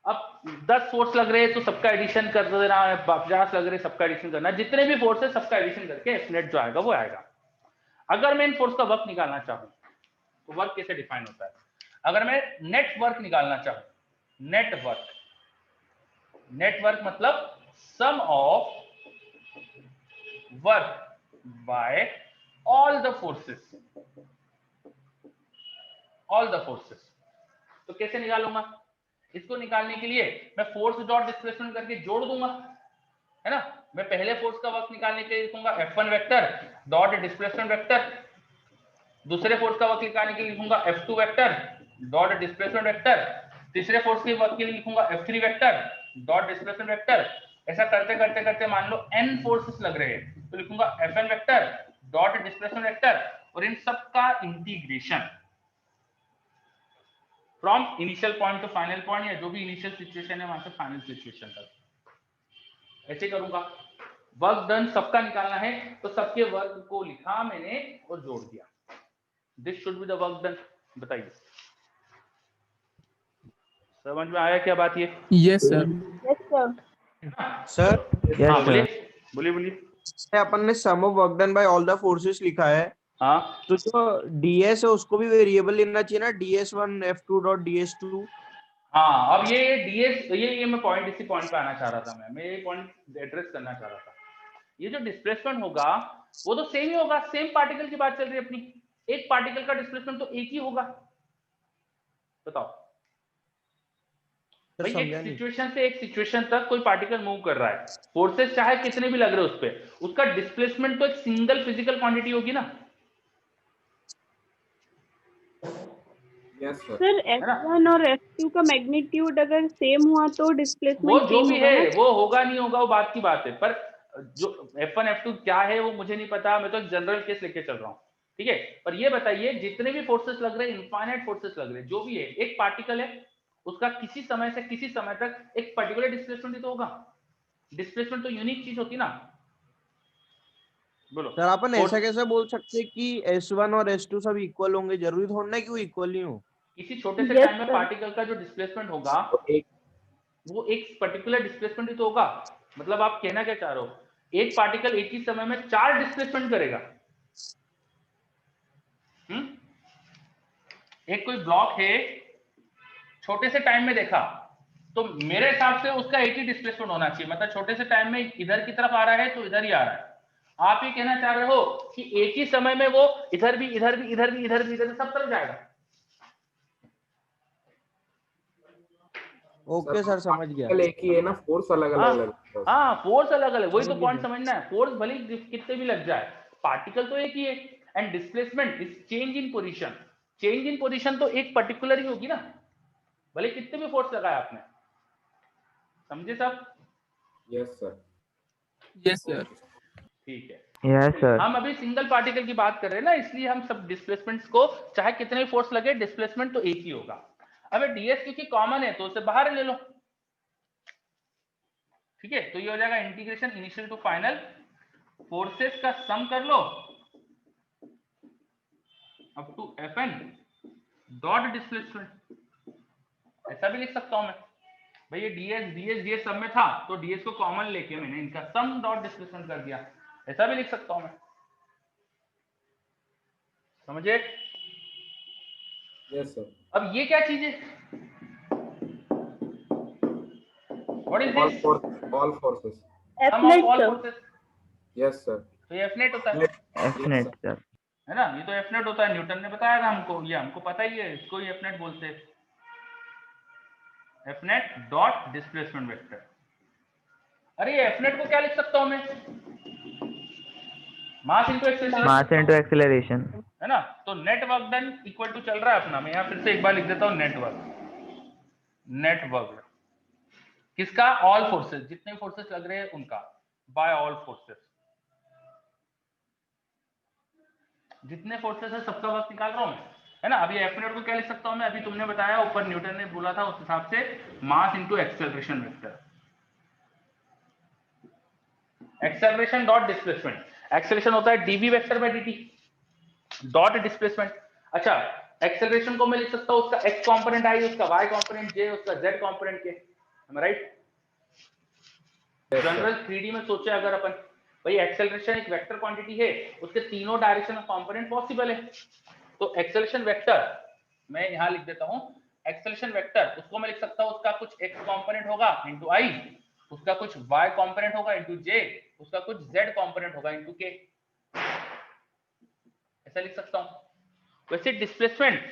अब 10 फोर्स लग रहे हैं तो सबका एडिशन कर देना है, 50 लग रहे हैं सबका एडिशन करना है, जितने भी फोर्स है सबका एडिशन करके एफ नेट जो आएगा वो आएगा। अगर मैं इन फोर्स का वर्क निकालना चाहूं तो वर्क कैसे डिफाइन होता है, अगर मैं नेट वर्क निकालना चाहूं, नेट वर्क, नेट वर्क मतलब sum of work by all the forces, all the forces. तो कैसे निकालूंगा इसको? निकालने के लिए मैं फोर्स डॉट डिस्प्लेसमेंट करके जोड़ दूंगा, है ना। मैं पहले फोर्स का वर्क निकालने के लिए लिखूंगा F1 vector dot displacement vector, दूसरे फोर्स का वर्क निकालने के लिए लिखूंगा F2 vector dot displacement vector, तीसरे फोर्स के वर्क के लिए लिखूंगा F3 vector dot displacement vector. ऐसा करते करते करते मान लो n फोर्सेस लग रहे हैं तो लिखूंगा Fn vector dot displacement vector, और इन सब का integration from initial point two final point, या जो भी इनिशियल सिचुएशन है वहां से फाइनल सिचुएशन तक, ऐसे करूंगा। वर्क डन सबका निकालना है तो सबके वर्क को लिखा मैंने और जोड़ दिया। This should be the work done. बताइए समझ में आया क्या बात? ये yes sir. Yes sir. Sir हाँ बोलिए बोलिए बोलिए। अपन ने sum of work done by all the forces लिखा है, हाँ तो जो ds है उसको भी वेरिएबल लेना चाहिए ना, ds1 f2 डॉट ds2। हाँ, अब ये ds ये मैं पॉइंट इसी पॉइंट पे आना चाह रहा था, मैं ये पॉइंट एड्रेस करना चाह रहा था। ये जो डिस्प्लेसमेंट होगा वो तो सेम ही होगा, सेम पार्टिकल की बात चल रही है अपनी, एक पार्टिकल का डिस्प्लेसमेंट तो एक ही होगा। बताओ भाई, एक सिचुएशन से एक सिचुएशन तक कोई पार्टिकल मूव कर रहा है, फोर्सेस चाहे कितने भी लग रहे हैं उस पे, उसका डिस्प्लेसमेंट तो एक सिंगल फिजिकल क्वांटिटी होगी ना। Yes sir. सर F1 और F2 का मैग्नीट्यूड अगर सेम हुआ तो वो डिस्प्लेसमेंट जो सेम भी होगा है ना? वो होगा नहीं होगा वो बात की बात है, पर जो F1 F2 क्या है वो मुझे नहीं पता, मैं तो जनरल केस लेके चल रहा हूँ, ठीक है। पर ये बताइए जितने भी फोर्सेस लग रहे हैं, इनफाइनाइट फोर्सेस लग रहे हैं, जो भी है, एक पार्टिकल है, उसका किसी समय से किसी समय तक एक पर्टिकुलर डिस्प्लेसमेंट ही तो होगा। डिस्प्लेसमेंट तो यूनिक चीज होती ना। बोलो सर अपन ऐसा कैसे बोल सकते हैं कि s1 और s2 सब इक्वल होंगे? जरूरी थोड़ा ना कि वो इक्वल ही हो। किसी छोटे से Yes, टाइम में sir. पार्टिकल का जो डिस्प्लेसमेंट होगा तो एक वो एक पर्टिकुलर डिस्प्लेसमेंट ही तो होगा। मतलब आप कहना क्या चाह रहे हो, एक पार्टिकल एक ही समय में 4 डिस्प्लेसमेंट करेगा। एक कोई ब्लॉक है, छोटे से टाइम में देखा तो मेरे हिसाब से उसका एक ही डिस्प्लेसमेंट होना चाहिए, मतलब छोटे से टाइम में इधर की तरफ आ रहा है तो इधर ही आ रहा है। आप ये कहना चाह रहे हो कि एक ही समय में वो इधर भी इधर भी इधर भी इधर भी इधर सब तरफ जाएगा। ओके सर, समझ गया। कल एक ही है ना, फोर्स अलग अलग लग। हाँ फोर्स अलग अलग, वही तो पॉइंट समझना है। फोर्स भले ही कितने भी लग जाए, पार्टिकल तो एक ही है, and displacement is change in position. Change in position तो एक पर्टिकुलर ही होगी ना, भले कितने भी फोर्स लगाया आपने। समझे सब? Yes sir. Yes sir. ठीक है। Yes sir. हम अभी सिंगल पार्टिकल की बात कर रहे हैं ना, इसलिए हम सब डिस्प्लेसमेंट्स को चाहे कितने भी फोर्स लगे, डिस्प्लेसमेंट तो एक ही होगा। अब ds क्योंकि कॉमन है तो उसे बाहर ले लो, ठीक है। तो ये हो जाएगा integration initial to final, forces का सम कर लो up to Fn dot displacement. ऐसा भी लिख सकता हूं मैं भाई, ये ds सब में था तो ds को कॉमन लेके मैंने इनका सम डॉट डिस्प्लेसमेंट कर दिया। ऐसा भी लिख सकता हूं मैं, समझे? Yes sir. अब ये क्या चीज है, what is all this? Forces. Sum of Fnet all sir. Forces. Yes sir. तो ये Fnet होता है, Fnet सर। है ना। ये तो Fnet होता है, न्यूटन ने बताया था हमको, ये हमको पता ही है, इसको ही Fnet बोलते हैं। Fnet dot displacement vector. अरे ये Fnet को क्या लिख सकता हूं मैं? Mass into acceleration. Mass into acceleration. है ना। तो net work done equal to चल रहा है अपना, मैं यहाँ फिर से एक बार लिख देता हूँ, नेट वर्क किसका? ऑल फोर्सेस, जितने फोर्सेस लग रहे हैं उनका, बाय ऑल फोर्सेस। जितने फोर्सेस है सबका वर्क निकाल रहा हूं मैं, है ना। अभी Fnet को क्या लिख सकता हूं मैं? अभी तुमने बताया ऊपर न्यूटन ने बोला था उस हिसाब से, मास into acceleration vector. Acceleration dot displacement, acceleration होता है dv vector by dt dot displacement. अच्छा, एक्सेलरेशन को मैं लिख सकता हूं उसका x कंपोनेंट i, उसका y कंपोनेंट j, उसका z component k, am I right? General 3D में सोचे अगर अपन, भाई एक्सेलरेशन एक वेक्टर क्वांटिटी है, उसके तीनों डायरेक्शन ऑफ कंपोनेंट पॉसिबल है, तो एक्सेलरेशन वेक्टर मैं यहां लिख देता हूं। एक्सेलरेशन वेक्टर उसको मैं लिख सकता हूं, उसका कुछ x कंपोनेंट होगा इनटू i, उसका कुछ y कंपोनेंट होगा इंटू जे, उसका कुछ z कंपोनेंट होगा इंटू के, ऐसा लिख सकता हूं। वैसे डिस्प्लेसमेंट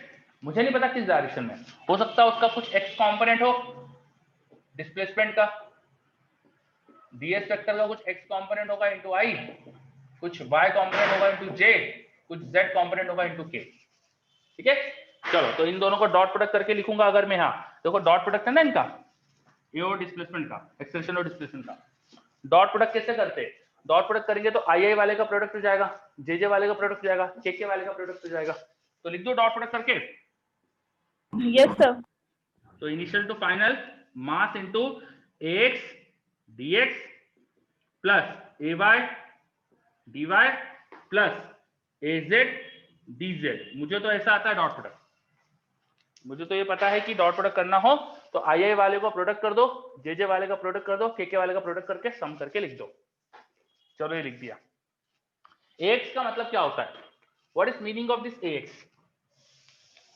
मुझे नहीं पता किस डायरेक्शन में हो सकता है, उसका कुछ x कंपोनेंट हो डिस्प्लेसमेंट का, ds वेक्टर का कुछ x कंपोनेंट होगा इंटू i, कुछ y कंपोनेंट होगा इंटू j, कुछ z कंपोनेंट होगा इंटू k। ठीक है, चलो तो इन दोनों को डॉट प्रोडक्ट करके लिखूंगा अगर मैं, यहाँ देखो डॉट प्रोडक्ट है ना इनका, ये और डिस्प्लेसमेंट का, एक्सेलरेशन और डिस्प्लेसमेंट का डॉट प्रोडक्ट कैसे करते हैं? डॉट प्रोडक्ट करेंगे तो आई वाले का प्रोडक्ट हो जाएगा, जे वाले का प्रोडक्ट हो जाएगा, के वाले का प्रोडक्ट हो जाएगा। तो लिख दो डॉट प्रोडक्ट करके। Yes sir. तो initial to final mass into ax dx plus ay dy plus az dz। मुझे तो ऐसा आता है डॉट प्रोडक्ट, मुझे तो ये पता है कि डॉट प्रोडक्ट करना हो तो आई वाले को प्रोडक्ट कर दो, जे वाले का प्रोडक्ट कर दो, के वाले का प्रोडक्ट करके सम करके लिख दो। चलो ये लिख दिया। ax का मतलब क्या होता है? What is meaning of this ax?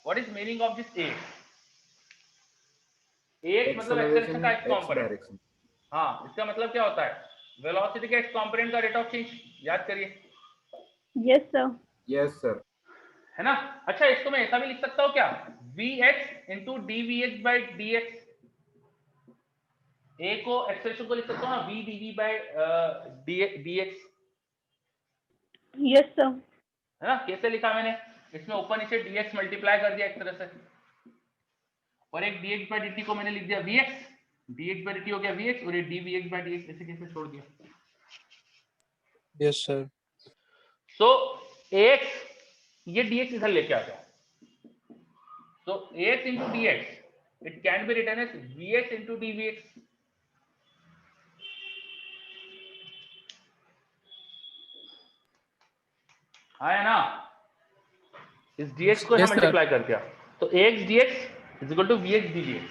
What is meaning of this ax? ax मतलब एक्सेलरेशन का x कंपोनेंट। हाँ, इसका मतलब क्या होता है? वेलोसिटी के x कंपोनेंट का रेट ऑफ चेंज, याद करिए। Yes sir. Yes sir. है ना? अच्छा, इसको मैं ऐसा भी लिख सकता हूँ क्या? vx into dvx by dx। a को एक्सेलरेशन को लिख सकता हूँ ना, v dv by dx। Yes sir. है ना? कैसे लिखा मैंने? इसमें ऊपर नीचे dx मल्टीप्लाई कर दिया एक तरह से, और एक dx बाई dt को मैंने लिख दिया vx, dx बाई dt हो गया vx, और ये dvx बाई dx ऐसे कैसे छोड़ दिया। Yes sir. सो ax, ये dx इधर लेके आ जाओ, so ax into dx it can be written as vx into dvx। आया ना? इस dx को Yes, हम मल्टीप्लाई कर दिया तो ax dx is equal to vx dvx।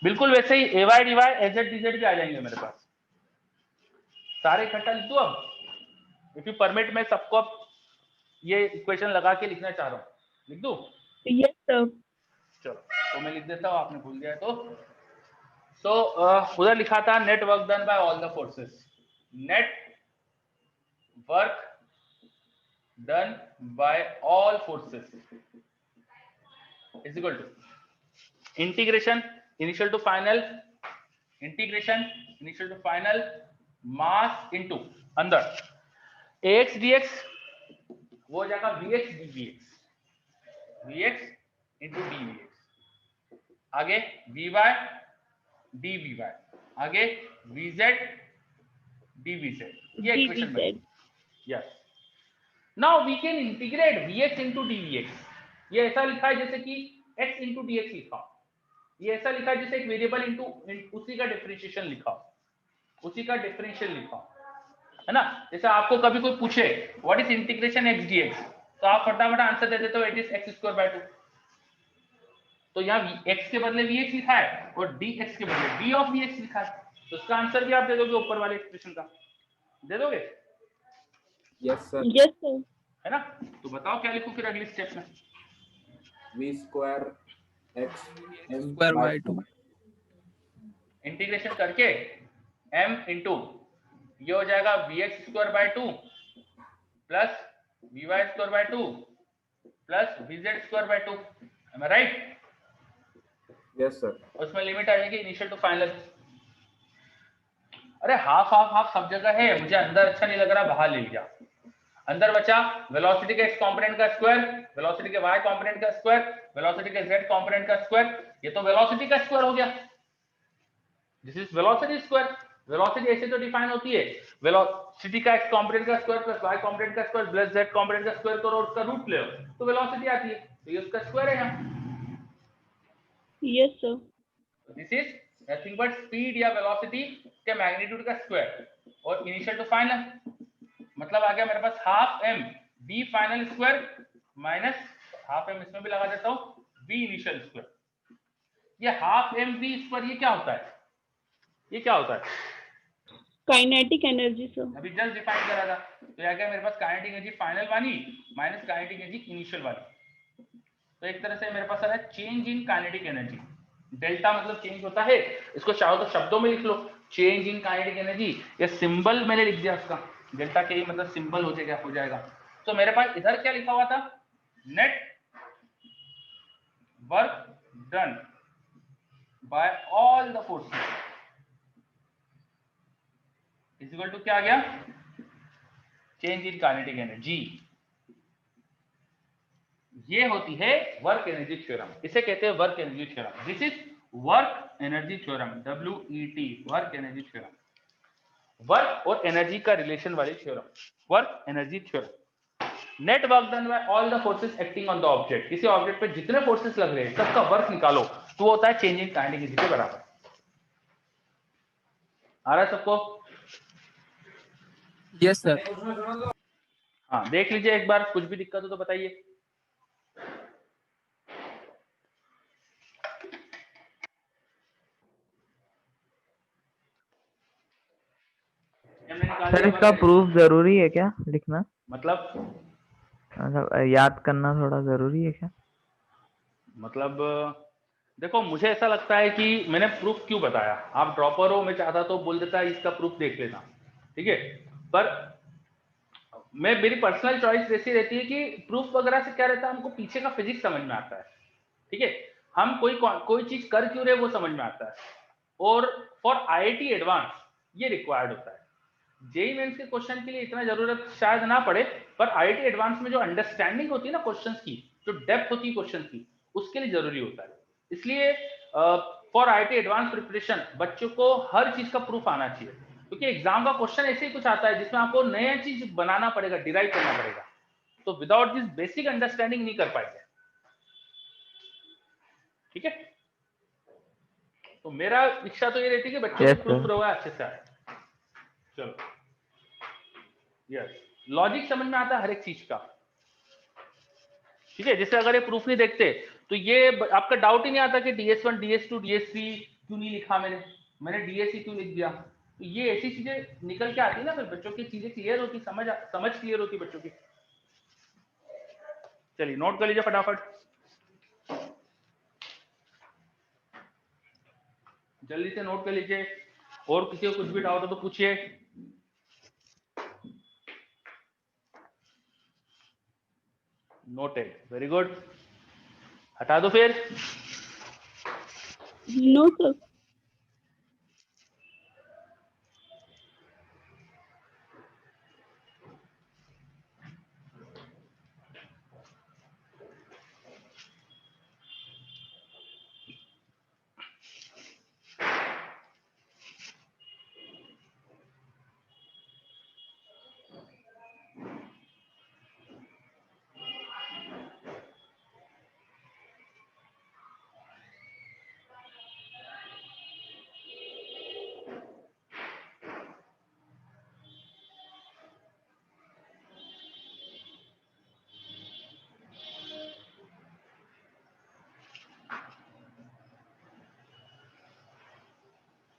बिल्कुल वैसे ही ay dy az dz भी आ जाएंगे मेरे पास, सारे इकट्ठा लिख दूं अब। इफ यू परमिट, मैं सबको अब ये इक्वेशन लगा के लिखना चाह रहा हूँ, लिख दूं? Yes sir. चलो तो मैं लिख देता हूँ, आपने भूल गया तो उधर लिखा था net work done by all the forces. Net work done by all forces is equal to integration initial to final, integration initial to final mass into अंदर ax dx वो हो जाएगा vx dvx, vx into dvx, आगे vy dvy, आगे vz dvz, ये equation बनी। Yes, now we can integrate vx into dvx। ये ऐसा लिखा है जैसे कि x into dx लिखा, ये ऐसा लिखा है जैसे एक वेरिएबल इनटू उसी का डिफरेंशिएशन लिखा, उसी का डिफरेंशियल लिखा, है ना? जैसे आपको कभी कोई पूछे what is integration x dx, तो आप फटाफट आंसर दे देते हो it is x square by 2। तो यहाँ x के बदले vx लिखा है और dx के बदले d ऑफ vx लिखा है, तो इसका आंसर भी आप दे दोगे ऊपर वाले एक्सप्रेशन का, दे दोगे? Yes sir. Yes sir. है ना? तो बताओ क्या लिखूं फिर अगली स्टेप में? v square x m square by by 2 integration करके m इंटू ये हो जाएगा vx square by 2 plus vy square by 2 plus vz square by 2। Am I right? Yes sir. उसमें लिमिट आ जाएगी इनिशियल टू फाइनल। अरे half half half सब जगह है, मुझे अंदर अच्छा नहीं लग रहा, बाहर ले लिया। अंदर बचा वेलोसिटी के x कंपोनेंट का स्क्वायर, वेलोसिटी के y कंपोनेंट का स्क्वायर, वेलोसिटी के z कंपोनेंट का स्क्वायर, ये तो वेलोसिटी का स्क्वायर हो गया। This is velocity square. Velocity ऐसे तो डिफाइन होती है, वेलोसिटी का x कंपोनेंट का स्क्वायर प्लस y कंपोनेंट का स्क्वायर प्लस z कंपोनेंट का स्क्वायर करो और उसका रूट ले लो तो वेलोसिटी आती है, तो ये उसका स्क्वायर है यहाँ। Yes sir. This is nothing but speed या वेलोसिटी के मैग्नीट्यूड का स्क्वायर और इनिशियल टू फाइनल, मतलब आ गया मेरे पास half m v final square minus half m, इसमें भी लगा देता हूँ v इनिशियल स्क्वायर। ये हाफ m v स्क्वायर ये क्या होता है? ये क्या होता है? Kinetic energy sir. अभी जस्ट डिफाइन करा था, तो आ गया मेरे पास काइनेटिक एनर्जी फाइनल वाली माइनस काइनेटिक एनर्जी इनिशियल वाली। तो एक तरह से मेरे पास आ रहा है change in kinetic energy. Delta मतलब चेंज होता है, इसको चाहो तो शब्दों में लिख लो, चेंज इन काइनेटिक एनर्जी, या सिंबल मैंने लिख दिया उसका डेल्टा के, मतलब सिंबल हो जाएगा। तो मेरे पास इधर क्या लिखा हुआ था, net work done by all the forces is equal to क्या आ गया, चेंज इन काइनेटिक एनर्जी। ये होती है वर्क एनर्जी थ्योरम, इसे कहते हैं work energy theorem. This is work energy theorem, WET, work energy theorem, work और एनर्जी का रिलेशन वाली theorem, work energy theorem. Net work done by all the forces acting on the object, किसी object पे जितने forces लग रहे हैं सबका वर्क निकालो तो वो होता है चेंज इन काइनेटिक एनर्जी के बराबर। आ रहा है सबको? Yes sir. हाँ देख लीजिए एक बार, कुछ भी दिक्कत हो तो बताइए। सर इसका प्रूफ जरूरी है क्या लिखना? मतलब याद करना थोड़ा जरूरी है क्या? मतलब देखो, मुझे ऐसा लगता है कि मैंने प्रूफ क्यों बताया, आप ड्रॉपर हो, मैं चाहता तो बोल देता इसका प्रूफ देख लेना, ठीक है, पर मैं, मेरी पर्सनल चॉइस ऐसी रहती है कि प्रूफ वगैरह से क्या रहता है, हमको पीछे का फिजिक्स समझ में आता है, ठीक है, हम कोई चीज कर क्यों रहे वो समझ में आता है। और फॉर IIT एडवांस ये रिक्वायर्ड होता है। जेईई मेंस के क्वेश्चन के लिए इतना जरूरत शायद ना पड़े, पर IIT एडवांस में जो अंडरस्टैंडिंग होती है ना क्वेश्चंस की, जो डेप्थ होती है क्वेश्चन की, उसके लिए जरूरी होता है। इसलिए फॉर IIT एडवांस प्रिपरेशन बच्चों को हर चीज का प्रूफ आना चाहिए, क्योंकि एग्जाम का क्वेश्चन ऐसे ही कुछ आता है जिसमें आपको नया चीज बनाना पड़ेगा, डिराइव करना पड़ेगा, तो विदाउट दिस बेसिक अंडरस्टैंडिंग नहीं कर पाएंगे, ठीक है। तो मेरा इच्छा तो ये रहती है कि बच्चों को प्रूफ रहा अच्छे से आए। चलो, यस, लॉजिक समझ में आता है हर एक चीज का, ठीक है। जैसे अगर ये प्रूफ नहीं देखते तो ये आपका डाउट ही नहीं आता कि DS1, DS2, DS3 क्यों नहीं लिखा मैंने DSE क्यों लिख दिया। तो ये ऐसी चीजें निकल के आती है ना, फिर बच्चों की चीजें क्लियर होती, समझ क्लियर होती बच्चों की। चलिए नोट कर लीजिए फटाफट, जल्दी से नोट कर लीजिए, और किसी को कुछ भी डाउट हो तो पूछिए। नोटेड, वेरी गुड, हटा दो फिर। No sir.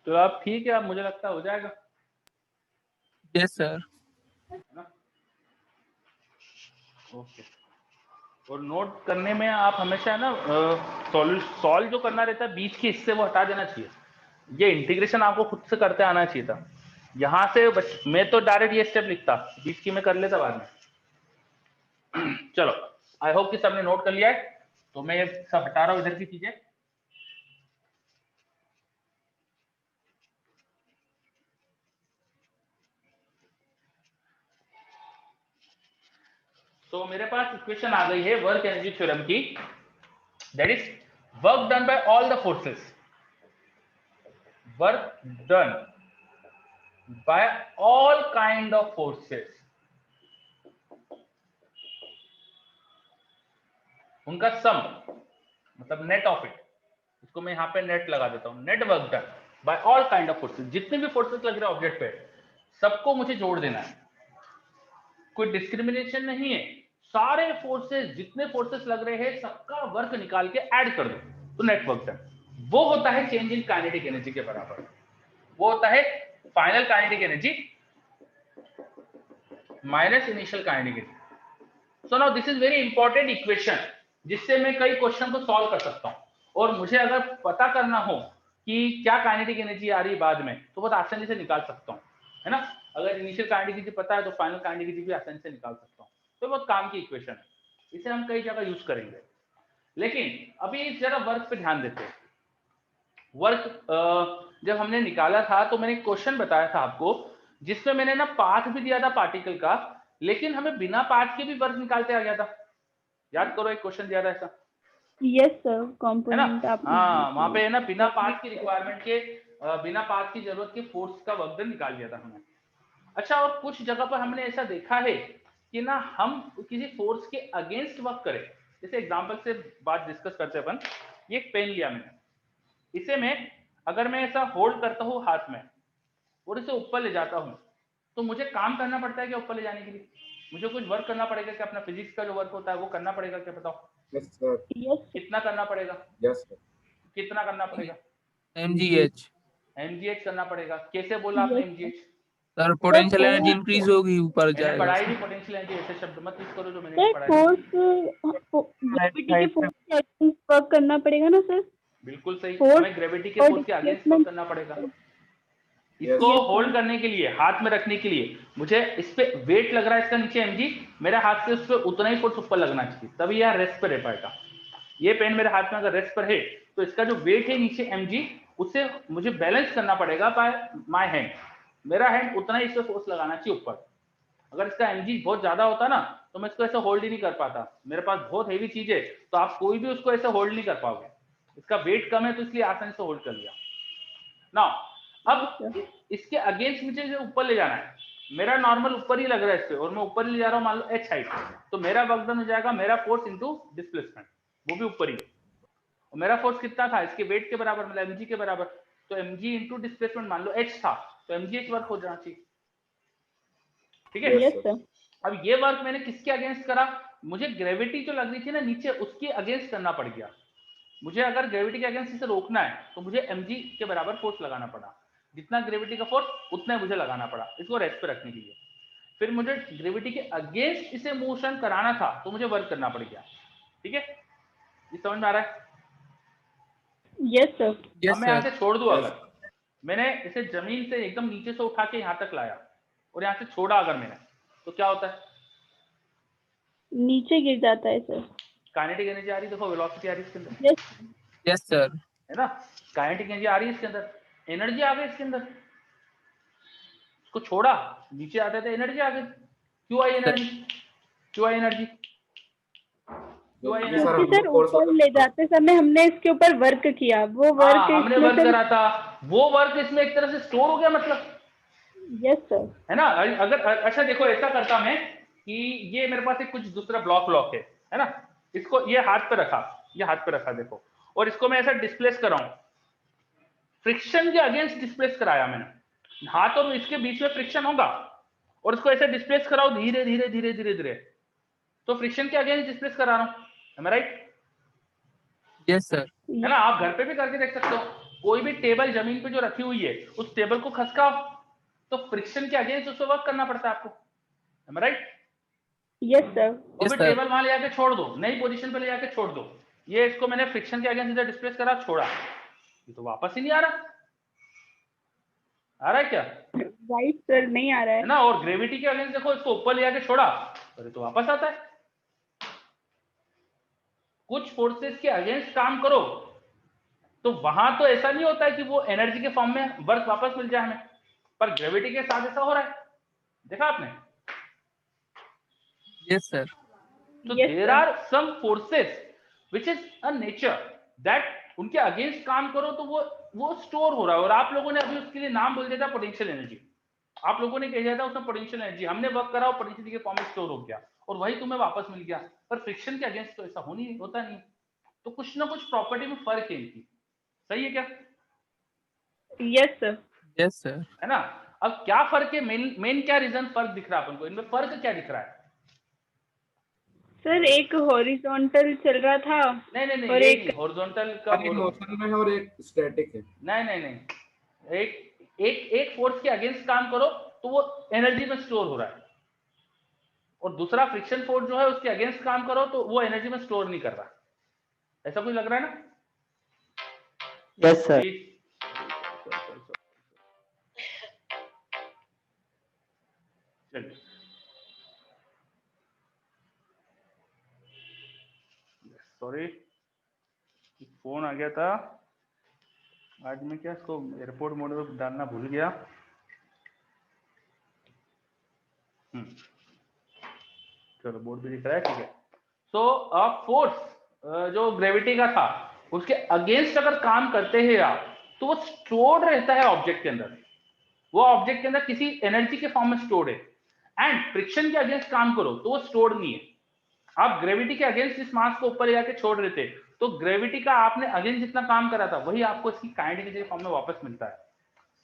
तो आप ठीक है, आप मुझे लगता है हो जाएगा, यस सर। है ना? ओके। और नोट करने में आप हमेशा ना सॉल्व जो करना रहता है बीच के हिस्से वो हटा देना चाहिए। ये इंटीग्रेशन आपको खुद से करते आना चाहिए था। यहाँ से मैं तो डायरेक्ट ये स्टेप लिखता, बीच की मैं कर लेता बाद में। चलो, आई होप कि सबने नोट कर लिया है, तो मैं ये सब हटा रहा हूँ इधर की चीजें। तो मेरे पास इक्वेशन आ गई है वर्क एनर्जी थ्योरम की, that is work done by all the forces, work done by all kind of forces, उनका सम, मतलब नेट ऑफ इट, इसको मैं यहाँ पे नेट लगा देता हूँ, net work done by all kind of forces, जितने भी फोर्सेस लग रहे हैं ऑब्जेक्ट पे सबको मुझे जोड़ देना है, कोई डिस्क्रिमिनेशन नहीं है, सारे फोर्सेस, जितने फोर्सेस लग रहे हैं सबका वर्क निकाल के ऐड कर दो, तो नेट वर्क डन। वो होता है चेंज इन काइनेटिक एनर्जी के बराबर, वो होता है final kinetic energy minus initial kinetic energy. So now this is very important equation, जिससे मैं कई क्वेश्चन को सॉल्व कर सकता हूं। और मुझे अगर पता करना हो कि क्या काइनेटिक एनर्जी आ रही है बाद में, तो बहुत आसानी से निकाल सकता हूँ, है ना। अगर इनिशियल काइनेटिक एनर्जी पता है तो फाइनल काइनेटिक एनर्जी भी आसानी से निकाल सकता हूँ। तो बहुत काम की इक्वेशन है, इसे हम कई जगह यूज करेंगे। लेकिन अभी जरा वर्क पे ध्यान देते हैं। वर्क जब हमने निकाला था तो मैंने क्वेश्चन बताया था आपको, जिसमें मैंने ना पाथ भी दिया था पार्टिकल का, लेकिन हमें बिना पाथ के भी वर्क निकालते आ गया था। याद करो, एक क्वेश्चन दिया था ऐसा, यस सर, है ना। कंपोनेंट आपने हाँ, वहां पे है ना बिना पाथ की रिक्वायरमेंट के, बिना पाथ की जरूरत के फोर्स का वर्क डन निकाल दिया था हमने। अच्छा, और कुछ जगह पर हमने ऐसा देखा है कि ना हम किसी फोर्स के अगेंस्ट वर्क करें। जैसे एग्जांपल से बात डिस्कस करते हैं अपन। ये एक पेन लिया मैंने, इसे मैं अगर मैं ऐसा होल्ड करता हूँ हाथ में और इसे ऊपर ले जाता हूँ, तो मुझे काम करना पड़ता है क्या ऊपर ले जाने के लिए? मुझे कुछ वर्क करना पड़ेगा क्या? अपना फिजिक्स का जो वर्क होता है वो करना पड़ेगा क्या? बताओ Yes, sir. यस कितना करना पड़ेगा? Yes, sir. कितना करना पड़ेगा? mgh mgh करना पड़ेगा। कैसे बोला आपने Yes, mgh? Sir potential force energy increase होगी, ऊपर मैंने जाएगा पढ़ाई सर। भी पोटेंशियल एनर्जी, ऐसे शब्द मत यूज करो जो मैंने सर, नहीं पढ़ाया। ग्रेविटी के फोर्स के अगेंस्ट वर्क करना पड़ेगा ना सर? बिल्कुल सही, Force हमें ग्रेविटी के और फोर्स के अगेंस्ट वर्क displacement- करना पड़ेगा। Yes. इसको Yes, होल्ड sir. करने के लिए, हाथ में रखने के लिए, मुझे इस पे वेट लग रहा है इसका नीचे mg, मेरे हाथ से उस पर उतना ही फोर्स ऊपर लगना चाहिए, तभी यह रेस्ट पे रह पाएगा। ये पेन मेरे हाथ में अगर रेस्ट पर है तो इसका जो वेट है नीचे mg, उससे मुझे बैलेंस करना पड़ेगा बाय माय हैंड। मेरा हैंड उतना ही इस पे फोर्स लगाना चाहिए ऊपर। अगर इसका mg बहुत ज्यादा होता ना तो मैं इसको ऐसे होल्ड ही नहीं कर पाता। मेरे पास बहुत हेवी चीज है तो आप कोई भी उसको ऐसे होल्ड नहीं कर पाओगे। इसका वेट कम है तो इसलिए आसानी से होल्ड कर लिया ना। अब इसके अगेंस्ट मुझे जो ऊपर ले जाना है, मेरा नॉर्मल ऊपर ही लग रहा है इस पे और मैं ऊपर ही ले जा रहा हूँ, मान लो h हाइट, तो मेरा वर्क डन हो जाएगा मेरा फोर्स इनटू डिस्प्लेसमेंट, वो भी ऊपर ही। और मेरा फोर्स कितना था? इसके वेट के बराबर, मतलब mg के बराबर, तो mg इनटू डिस्प्लेसमेंट मान लो h था, तो mgh वर्क हो जाना चाहिए। ठीक है। Yes, sir. अब ये वर्क मैंने किसके अगेंस्ट करा? मुझे ग्रेविटी जो लग रही थी ना नीचे, उसके अगेंस्ट करना पड़ गया। मुझे अगर ग्रेविटी के अगेंस्ट इसे रोकना है तो मुझे mg के बराबर फोर्स लगाना पड़ा। जितना ग्रेविटी का फोर्स उतना मुझे लगाना पड़ा इसको रेस्ट पे रखने के लिए। फिर मुझे ग्रेविटी के अगेंस्ट इसे मोशन कराना था तो मुझे वर्क करना पड़ गया। ठीक है, ये समझ में आ रहा है? Yes, sir. अब मैं यहाँ से छोड़ दूं, Yes. अगर मैंने इसे जमीन से एकदम नीचे से उठा के यहाँ तक लाया और यहाँ से छोड़ा अगर मैंने, तो क्या होता है? नीचे गिर जाता है सर। काइनेटिक एनर्जी आ रही, देखो वेलोसिटी आ रही है इसके अंदर, यस यस सर। है ना। काइनेटिक एनर्जी आ रही है इसके अंदर, एनर्जी आ गई इसके अंदर। इसको छोड़ा, नीचे आते थे, एनर्जी आ गई। क्यों आई एनर्जी? क्यों आई एनर्जी? क्यों आई क्योंकि एनर्जी? सर क्योंकि सर हमको force ऊपर ले जाते समय हमने इसके ऊपर वर्क किया, वो हाँ, वर्क हमने वर्क करा था, वो वर्क इसमें एक तरह से स्टोर हो गया, मतलब, यस सर। है ना। अगर अच्छा देखो, ऐसा करता मैं कि ये मेरे पास एक कुछ दूसरा ब्लॉक है ना, इसको ये हाथ पे रखा, ये हाथ पे रखा देखो, और इसको मैं ऐसा डिस्प्लेस कर रहा हूं, फ्रिक्शन के अगेंस्ट डिस्प्लेस कराया मैंने। हाथ और इसके बीच में फ्रिक्शन होगा और इसको ऐसे डिस्प्लेस कराओ धीरे धीरे धीरे धीरे धीरे, तो फ्रिक्शन के अगेंस्ट डिस्प्लेस करा रहा हूं, am I right? Yes sir. है ना। आप घर पे भी करके देख सकते हो, कोई भी टेबल जमीन पे जो रखी हुई है उस टेबल को खसकाओ तो फ्रिक्शन के अगेंस्ट उसको वर्क करना पड़ता है आपको, am I right? Yes sir. और फिर टेबल वहां ले जाके छोड़ दो, नई पोजीशन पे ले जाके छोड़ दो। ये इसको मैंने फ्रिक्शन के अगेंस्ट इधर डिस्प्लेस करा, छोड़ा, ये तो वापस ही नहीं आ रहा। आ रहा है क्या? राइट सर, नहीं आ रहा है है। ना। और ग्रेविटी के अगेंस्ट देखो, इसको ऊपर ले जाके छोड़ा तो ये तो वापस आता है। कुछ फोर्सेस के अगेंस्ट काम करो तो वहां तो ऐसा नहीं होता है कि वो एनर्जी के फॉर्म में वर्क वापस मिल जाए हमें, पर ग्रेविटी के साथ ऐसा हो रहा है, देखा आपने? Yes sir. तो Yes, there sir. Are some forces which is a nature that उनके अगेंस्ट काम करो तो वो स्टोर हो रहा है। और आप लोगों ने अभी उसके लिए नाम बोल दिया था पोटेंशियल एनर्जी। आप लोगों ने कह दिया था उसमें पोटेंशियल एनर्जी, हमने वर्क करा और पोटेंशियल के फॉर्म में स्टोर हो गया और वही तुम्हें वापस मिल गया। पर फ्रिक्शन के अगेंस्ट तो ऐसा होता नहीं, तो कुछ ना कुछ प्रॉपर्टी में फर्क है इनकी। सही है क्या? Yes sir. Yes sir. है ना। अब क्या फर्क है? मेन क्या रीजन फर्क दिख रहा है अपन को? इनमें फर्क क्या दिख रहा है? सर एक हॉरिजॉन्टल चल रहा था नहीं और एक हॉरिजॉन्टल का एक मोशन में है और एक स्टैटिक है। नहीं, एक फोर्स के अगेंस्ट काम करो तो वो एनर्जी में स्टोर हो रहा है, और दूसरा फ्रिक्शन फोर्स जो है उसके अगेंस्ट काम करो तो वो एनर्जी में स्टोर नहीं कर रहा। ऐसा कुछ लग रहा है ना? Yes sir. फोन आ गया था आज, मैं क्या इसको एयरपोर्ट मोड में डालना भूल गया। चलो बोर्ड भी दिख रहा है, ठीक है। सो फोर्स जो ग्रेविटी का था उसके अगेंस्ट अगर काम करते हैं आप, तो वो स्टोर्ड रहता है ऑब्जेक्ट के अंदर, वो ऑब्जेक्ट के अंदर किसी एनर्जी के फॉर्म में स्टोर्ड है। एंड फ्रिक्शन के अगेंस्ट काम करो तो वो स्टोर्ड नहीं है। आप ग्रेविटी के अगेंस्ट इस मास को ऊपर ले जाके छोड़ रहे थे, तो ग्रेविटी का आपने अगेंस्ट जितना काम करा था वही आपको इसकी काइनेटिक एनर्जी फॉर्म में वापस मिलता है।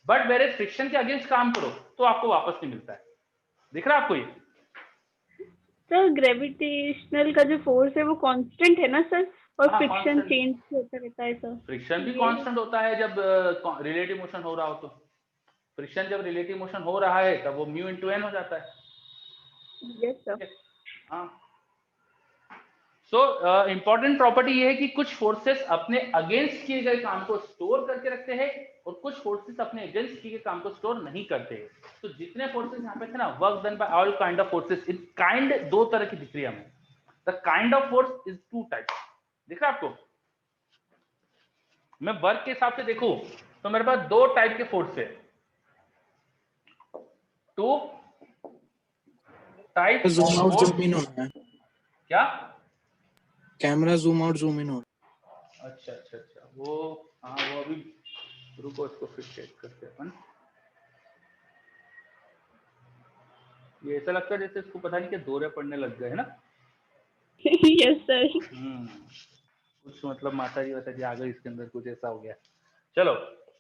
बट वेरे फ्रिक्शन के अगेंस्ट काम करो तो आपको वापस नहीं मिलता है। दिख रहा है आपको ये? सर ग्रेविटेशनल का जो फोर्स है वो कांस्टेंट है ना सर, और हाँ, फ्रिक्शन constant। चेंज होता रहता है सर। फ्रिक्शन भी कांस्टेंट होता है जब रिलेटिव मोशन हो रहा हो। तो फ्रिक्शन जब रिलेटिव मोशन हो रहा है तब वो म्यू इंटू एन हो जाता है। Yes sir. हाँ, सो इंपॉर्टेंट प्रॉपर्टी ये है कि कुछ फोर्सेस अपने अगेंस्ट किए गए काम को स्टोर करके रखते हैं और कुछ फोर्सेस अपने अगेंस्ट किए गए काम को स्टोर नहीं करते हैं। तो जितने फोर्सेस यहाँ पे थे ना, work done by all kind of forces, in kind दो तरह की दिख रही है हमें। The kind of force is two types. दिख रहा है आपको? मैं वर्क के हिसाब से देखूं तो मेरे पास दो टाइप के फोर्स है, two type zoom out zoom in होना है, क्या? Camera zoom out zoom in हो। अच्छा अच्छा अच्छा, वो हाँ वो अभी रुको, इसको फिर चेक करते हैं अपन। ये ऐसा लगता है जैसे इसको पता नहीं क्या दौरे पड़ने लग गए है ना। Yes sir. कुछ मतलब माता जी आ गई इसके अंदर, कुछ ऐसा हो गया। चलो,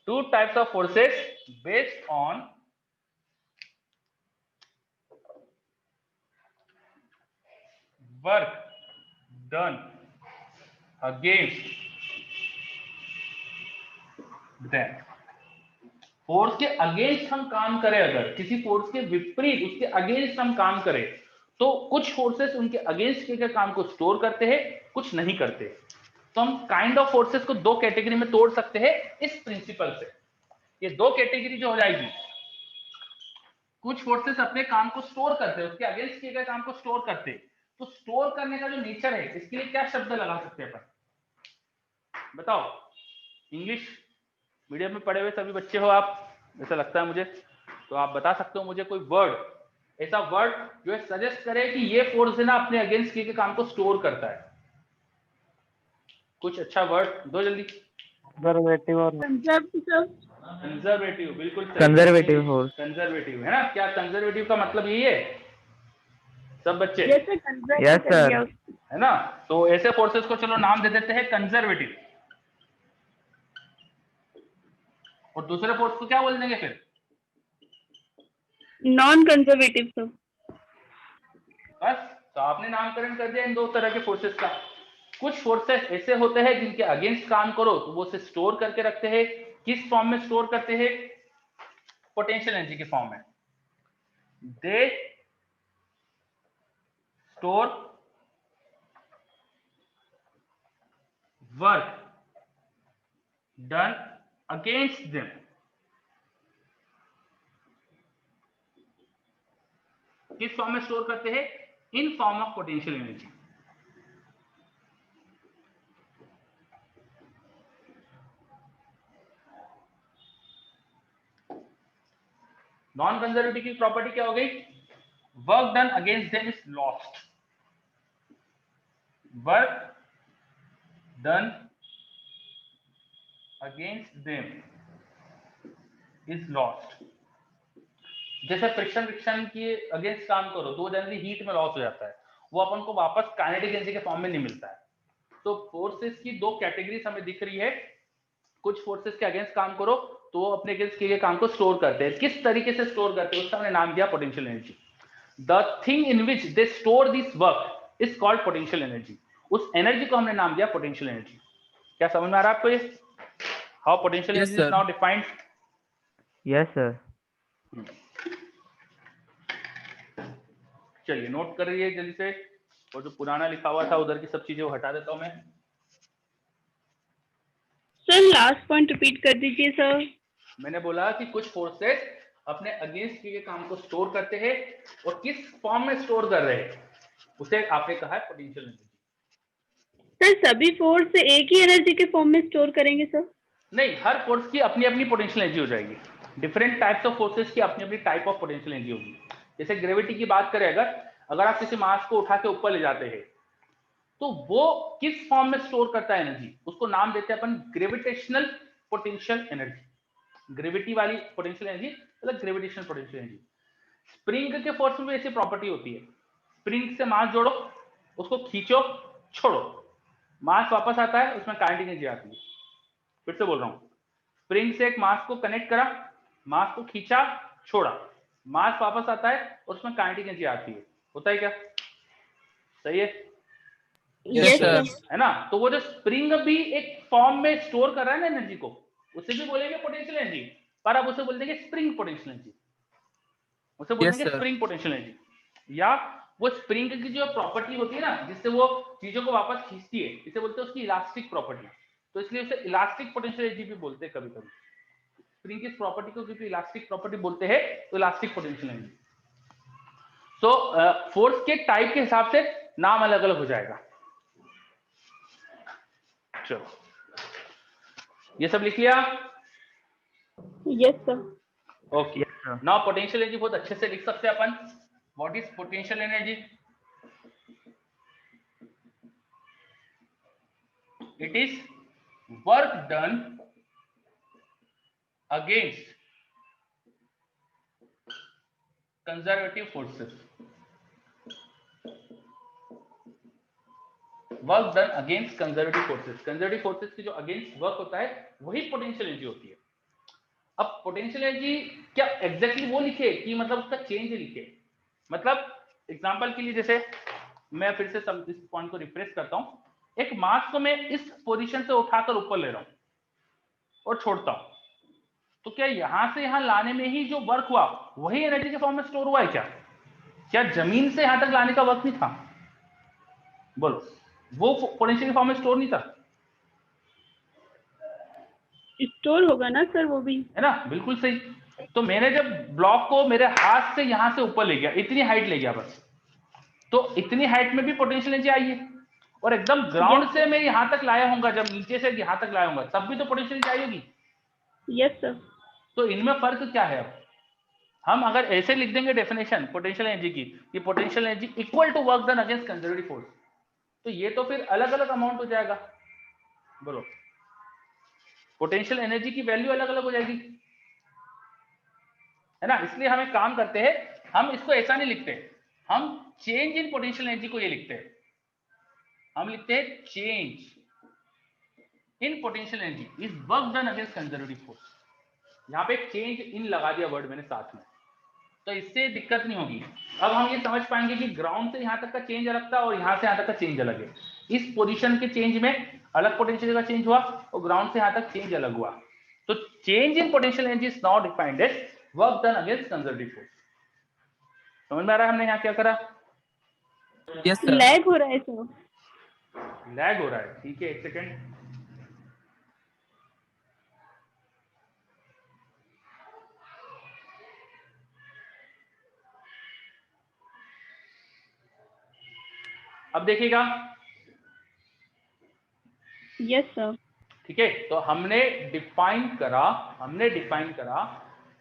two types of forces based on work done against them. Force के अगेंस्ट हम काम करें, अगर किसी फोर्स के विपरीत उसके अगेंस्ट हम काम करें, तो कुछ फोर्सेस उनके अगेंस्ट के काम को स्टोर करते हैं, कुछ नहीं करते। तो हम काइंड ऑफ फोर्सेस को दो कैटेगरी में तोड़ सकते हैं इस प्रिंसिपल से। ये दो कैटेगरी जो हो जाएगी, कुछ फोर्सेस अपने काम को स्टोर करते हैं, उसके अगेंस्ट किए गए काम को स्टोर करते हैं। तो स्टोर करने का जो नेचर है, इसके लिए क्या शब्द लगा सकते हैं अपन? बताओ। इंग्लिश मीडियम में पढ़े हुए सभी बच्चे हो आप, ऐसा लगता है मुझे, तो आप बता सकते हो मुझे कोई वर्ड, ऐसा वर्ड जो है सजेस्ट करे कि ये फोर्स है ना अपने अगेंस्ट किए गए काम को स्टोर करता है। कुछ अच्छा वर्ड दो जल्दी। कंजर्वेटिव और कंजर्वेटिव, बिल्कुल सही। Conservative force. कंजर्वेटिव है ना? क्या कंजर्वेटिव का मतलब यही है सब बच्चे? Yes sir. है ना? तो ऐसे फोर्सेस को चलो नाम दे देते हैं कंजर्वेटिव, और दूसरे फोर्स को क्या बोल देंगे फिर? Non conservative sir. बस, तो आपने नामकरण कर दिया इन दो तरह के फोर्सेस का। कुछ फोर्सेस ऐसे होते हैं जिनके अगेंस्ट काम करो तो वो उसे स्टोर करके रखते हैं। किस फॉर्म में स्टोर करते हैं? पोटेंशियल एनर्जी के फॉर्म में। They store work done against them. किस फॉर्म में स्टोर करते हैं? In form of potential energy. Non conservative की प्रॉपर्टी क्या हो गई? Work done against them is lost. Work done against them is lost. जैसे फ्रिक्शन के अगेंस्ट काम करो तो वो जनरली हीट में लॉस हो जाता है, वो अपन को वापस काइनेटिक एनर्जी के फॉर्म में नहीं मिलता है। तो फोर्सेस की दो कैटेगरीज हमें दिख रही है। कुछ फोर्सेस के अगेंस्ट काम करो तो वो अपने अगेंस्ट किए गए काम को स्टोर करते हैं। किस तरीके से स्टोर करते हैं उसका हमने नाम दिया potential energy. The thing in which they store this work is called potential energy. उस एनर्जी को हमने नाम दिया पोटेंशियल एनर्जी। क्या समझ में आ रहा है आपको ये? How potential Yes, energy is sir. Now defined? Yes sir. चलिए नोट कर रही है जल्दी से, और जो पुराना लिखा हुआ था उधर की सब चीजें हटा देता हूं मैं। सर लास्ट पॉइंट रिपीट कर दीजिए सर। मैंने बोला कि कुछ फोर्सेस अपने अगेंस्ट किए काम को स्टोर करते हैं, और किस फॉर्म में स्टोर कर रहे हैं उसे आपने कहा है पोटेंशियल एनर्जी। सर सभी फोर्स एक ही एनर्जी के फॉर्म में स्टोर करेंगे सर? नहीं, हर फोर्स की अपनी अपनी पोटेंशियल एनर्जी हो जाएगी। डिफरेंट टाइप्स ऑफ फोर्सेस की अपनी अपनी टाइप ऑफ पोटेंशियल एनर्जी होगी। जैसे ग्रेविटी की बात करें, अगर आप किसी मास को उठा के ऊपर ले जाते हैं तो वो किस फॉर्म में स्टोर करता है एनर्जी, उसको नाम देते हैं अपन ग्रेविटेशनल पोटेंशियल एनर्जी। ग्रेविटी वाली पोटेंशियल एनर्जी मतलब ग्रेविटेशनल पोटेंशियल एनर्जी। स्प्रिंग के फोर्स में भी ऐसी प्रॉपर्टी होती है। स्प्रिंग से मास जोड़ो, उसको खींचो, छोड़ो, मास वापस आता है, उसमें काइनेटिक एनर्जी आती है। फिर से बोल रहा हूं, स्प्रिंग से एक मास को कनेक्ट करा, मास को खींचा, छोड़ा, मास वापस आता है और उसमें काइनेटिक एनर्जी आती है। होता है क्या? सही है? Yes sir. है ना? तो वो जो स्प्रिंग भी एक फॉर्म में स्टोर कर रहा है ना एनर्जी को, उसे भी बोलेंगे पोटेंशियल एनर्जी, पर अब उसे बोल देंगे स्प्रिंग पोटेंशियल एनर्जी। उसे बोल देंगे स्प्रिंग पोटेंशियल एनर्जी। या वो स्प्रिंग की जो प्रॉपर्टी होती है ना, जिससे वो चीजों को वापस खींचती है, इसे बोलते हैं उसकी इलास्टिक प्रॉपर्टी। तो इसलिए उसे इलास्टिक पोटेंशियल एनर्जी भी बोलते हैं कभी कभी। स्प्रिंग की प्रॉपर्टी को क्योंकि इलास्टिक प्रॉपर्टी बोलते हैं, तो इलास्टिक पोटेंशियल एनर्जी। तो फोर्स के टाइप के हिसाब से नाम अलग अलग हो जाएगा। चलो, ये सब लिख लिया? Yes sir. Okay, now potential energy बहुत अच्छे से लिख सकते हैं अपन। What is potential energy? It is work done against conservative forces. Work done against conservative forces. Conservative forces की जो अगेंस्ट वर्क होता है वही पोटेंशियल एनर्जी होती है। अब पोटेंशियल एनर्जी क्या एग्जैक्टली वो लिखे कि मतलब उसका चेंज लिखे? मतलब एग्जांपल के लिए, जैसे मैं फिर से इस पॉइंट को रिफ्रेश करता हूं, एक मास को मैं इस पोजीशन से उठाकर ऊपर ले रहा हूं और छोड़ता हूं, तो क्या यहां से यहां लाने में ही जो वर्क हुआ वही एनर्जी के फॉर्म में स्टोर हुआ है क्या? क्या जमीन से यहां तक लाने का वर्क नहीं था? बोलो, वो पोटेंशियल के फॉर्म में स्टोर नहीं था? स्टोर होगा ना सर वो भी, है ना? बिल्कुल सही। तो मैंने जब ब्लॉक को मेरे हाथ से यहां से ऊपर ले गया, इतनी हाइट ले गया बस, तो इतनी हाइट में भी पोटेंशियल एनर्जी आई है। और एकदम ग्राउंड से मैं यहां तक लाया हूंगा, जब नीचे से यहां तक लाया हूंगा, तब भी तो पोटेंशियल एनर्जी आई होगी। Yes sir. तो इनमें फर्क क्या है? अब हम अगर ऐसे लिख देंगे डेफिनेशन पोटेंशियल एनर्जी की, कि potential energy equal to work done against conservative force, तो ये तो फिर अलग अलग अमाउंट हो जाएगा। बोलो, पोटेंशियल एनर्जी की वैल्यू अलग अलग हो जाएगी, है ना? इसलिए हम एक काम करते हैं, हम इसको ऐसा नहीं लिखते, हम चेंज इन पोटेंशियल एनर्जी को ये लिखते हैं। हम लिखते हैं change in potential energy is work done against conservative force. यहाँ पे चेंज इन लगा दिया वर्ड मैंने साथ में, तो इससे दिक्कत नहीं होगी। अब हम ये समझ पाएंगे कि ग्राउंड से यहाँ तक का चेंज अलग था और यहाँ से यहाँ तक का चेंज अलग है। इस पोजीशन के चेंज में अलग पोटेंशियल का चेंज हुआ और ग्राउंड से यहाँ तक चेंज अलग हुआ। तो change in potential energy is now defined as work done against conservative force. समझ में आ रहा है हमने यहाँ क्या करा? Yes sir. लैग हो रहा है सर। लैग हो रहा है, ठीक है, एक सेकेंड। अब देखिएगा। Yes sir. ठीक है, तो हमने डिफाइन करा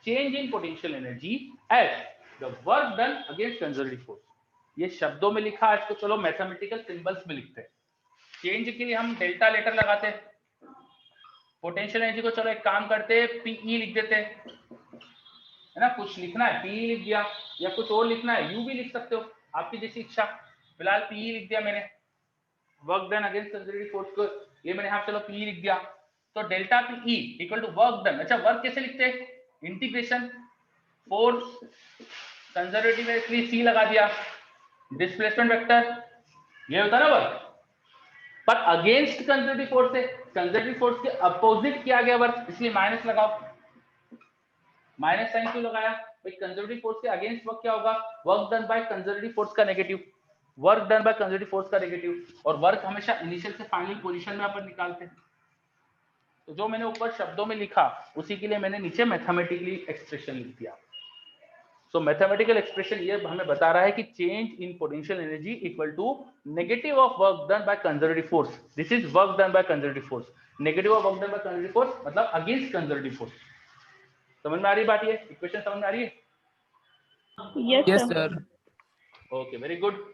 change in potential energy as the work done against conservative force. ये शब्दों में लिखा, इसको चलो मैथमेटिकल सिंबल्स में लिखते हैं। चेंज के लिए हम डेल्टा लेटर लगाते हैं, पोटेंशियल एनर्जी को चलो एक काम करते हैं, पीई लिख देते हैं, है ना? कुछ लिखना है पीई लिख दिया, या कुछ और लिखना है यू भी लिख सकते हो, आपकी जैसी इच्छा। फिलहाल पीई लिख दिया मैंने, work done against conservative force को ये मैंने यहाँ चलो पी लिख दिया। तो delta P equal to work done. अच्छा, वर्क कैसे लिखते हैं? इंटीग्रेशन फोर्स, कंजर्वेटिव है इसलिए सी लगा दिया, डिस्प्लेसमेंट वेक्टर, ये होता है ना वर्क। पर अगेंस्ट कंजर्वेटिव फोर्स है, कंजर्वेटिव फोर्स के अपोजिट किया गया वर्क, इसलिए माइनस लगाओ। माइनस साइन क्यों लगाया भाई? कंजर्वेटिव फोर्स के अगेंस्ट वर्क क्या होगा? Work done by conservative force का negative, work done by conservative force का नेगेटिव। और वर्क हमेशा इनिशियल से फाइनल पोजीशन में अपन निकालते हैं। तो जो मैंने ऊपर शब्दों में लिखा उसी के लिए मैंने नीचे मैथमेटिकली एक्सप्रेशन लिख दिया। सो मैथमेटिकल एक्सप्रेशन ये हमें बता रहा है कि change in potential energy equal to negative of work done by conservative force. This is work done by conservative force. Negative of work done by conservative force मतलब against conservative force. समझ में आ रही बात? ये इक्वेशन समझ में आ रही है? Yes sir. Okay, very good.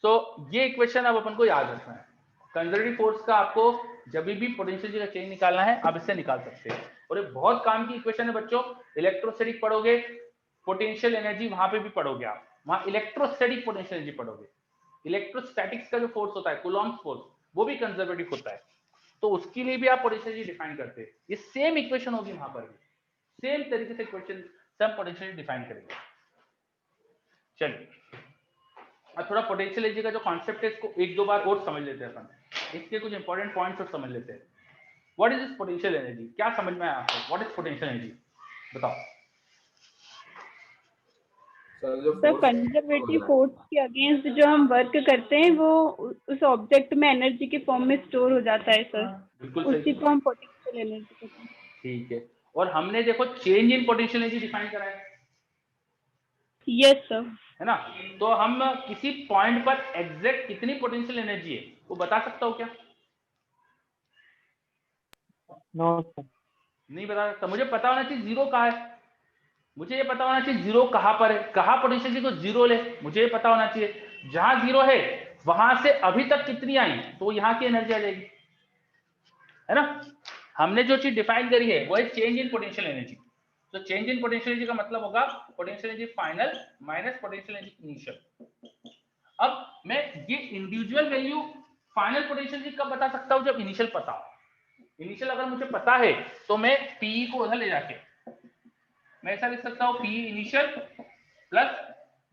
So ये इक्वेशन अब अपन को याद रखना है. कंजर्वेटिव फोर्स का आपको जब भी पोटेंशियल का चेंज निकालना है आप इससे निकाल सकते हैं. और ये बहुत काम की इक्वेशन है बच्चों. इलेक्ट्रोस्टैटिक पढ़ोगे, पोटेंशियल एनर्जी वहां पे भी पढ़ोगे आप. वहां इलेक्ट्रोस्टैटिक पोटेंशियल एनर्जी पढ़ोगे. इलेक्ट्रोस्टैटिक्स का जो फोर्स होता है, कूलॉम्ब्स फोर्स, वो भी कंजर्वेटिव होता है. तो उसके लिए भी आप पोटेंशियल एनर्जी डिफाइन करते हैं. ये सेम इक्वेशन होगी वहां पर भी. सेम तरीके से इक्वेशन सब पोटेंशियल डिफाइन करेंगे. चलिए अब थोड़ा पोटेंशियल एनर्जी का जो कॉन्सेप्ट है इसको एक दो बार और समझ लेते हैं अपन. इसके कुछ इंपॉर्टेंट पॉइंट्स और समझ लेते हैं. What is this potential energy? क्या समझ में आया आपको? What is potential energy? बताओ. सर कंजर्वेटिव फोर्स के अगेंस्ट जो हम वर्क करते हैं वो उस ऑब्जेक्ट में एनर्जी के फॉर्म में स्टोर हो जाता है सर. बिल्कुल उसी को हम पोटेंशियल एनर्जी कहते हैं. ठीक है. और हमने देखो change in potential energy define करा है. Yes sir. है ना? तो हम किसी पॉइंट पर एग्जैक्ट कितनी पोटेंशियल एनर्जी है वो बता सकता हूँ क्या? No sir. नहीं बता सकता. मुझे पता होना चाहिए जीरो कहाँ है. मुझे ये पता होना चाहिए जीरो कहाँ पर है. कहाँ पोटेंशियल एनर्जी को जीरो ले, मुझे ये पता होना चाहिए. जहां जीरो है वहां से अभी तक कितनी आई तो यहाँ की एनर्जी आ जाएगी. है ना? हमने जो चीज डिफाइन करी है वो है चेंज इन पोटेंशियल एनर्जी. तो चेंज इन पोटेंशियल एनर्जी का मतलब होगा potential energy final minus potential energy initial. अब मैं ये individual value final potential energy कब बता सकता हूँ? जब इनिशियल पता हो. इनिशियल अगर मुझे पता है तो मैं पी को उधर ले जाके मैं ऐसा लिख सकता हूँ P initial plus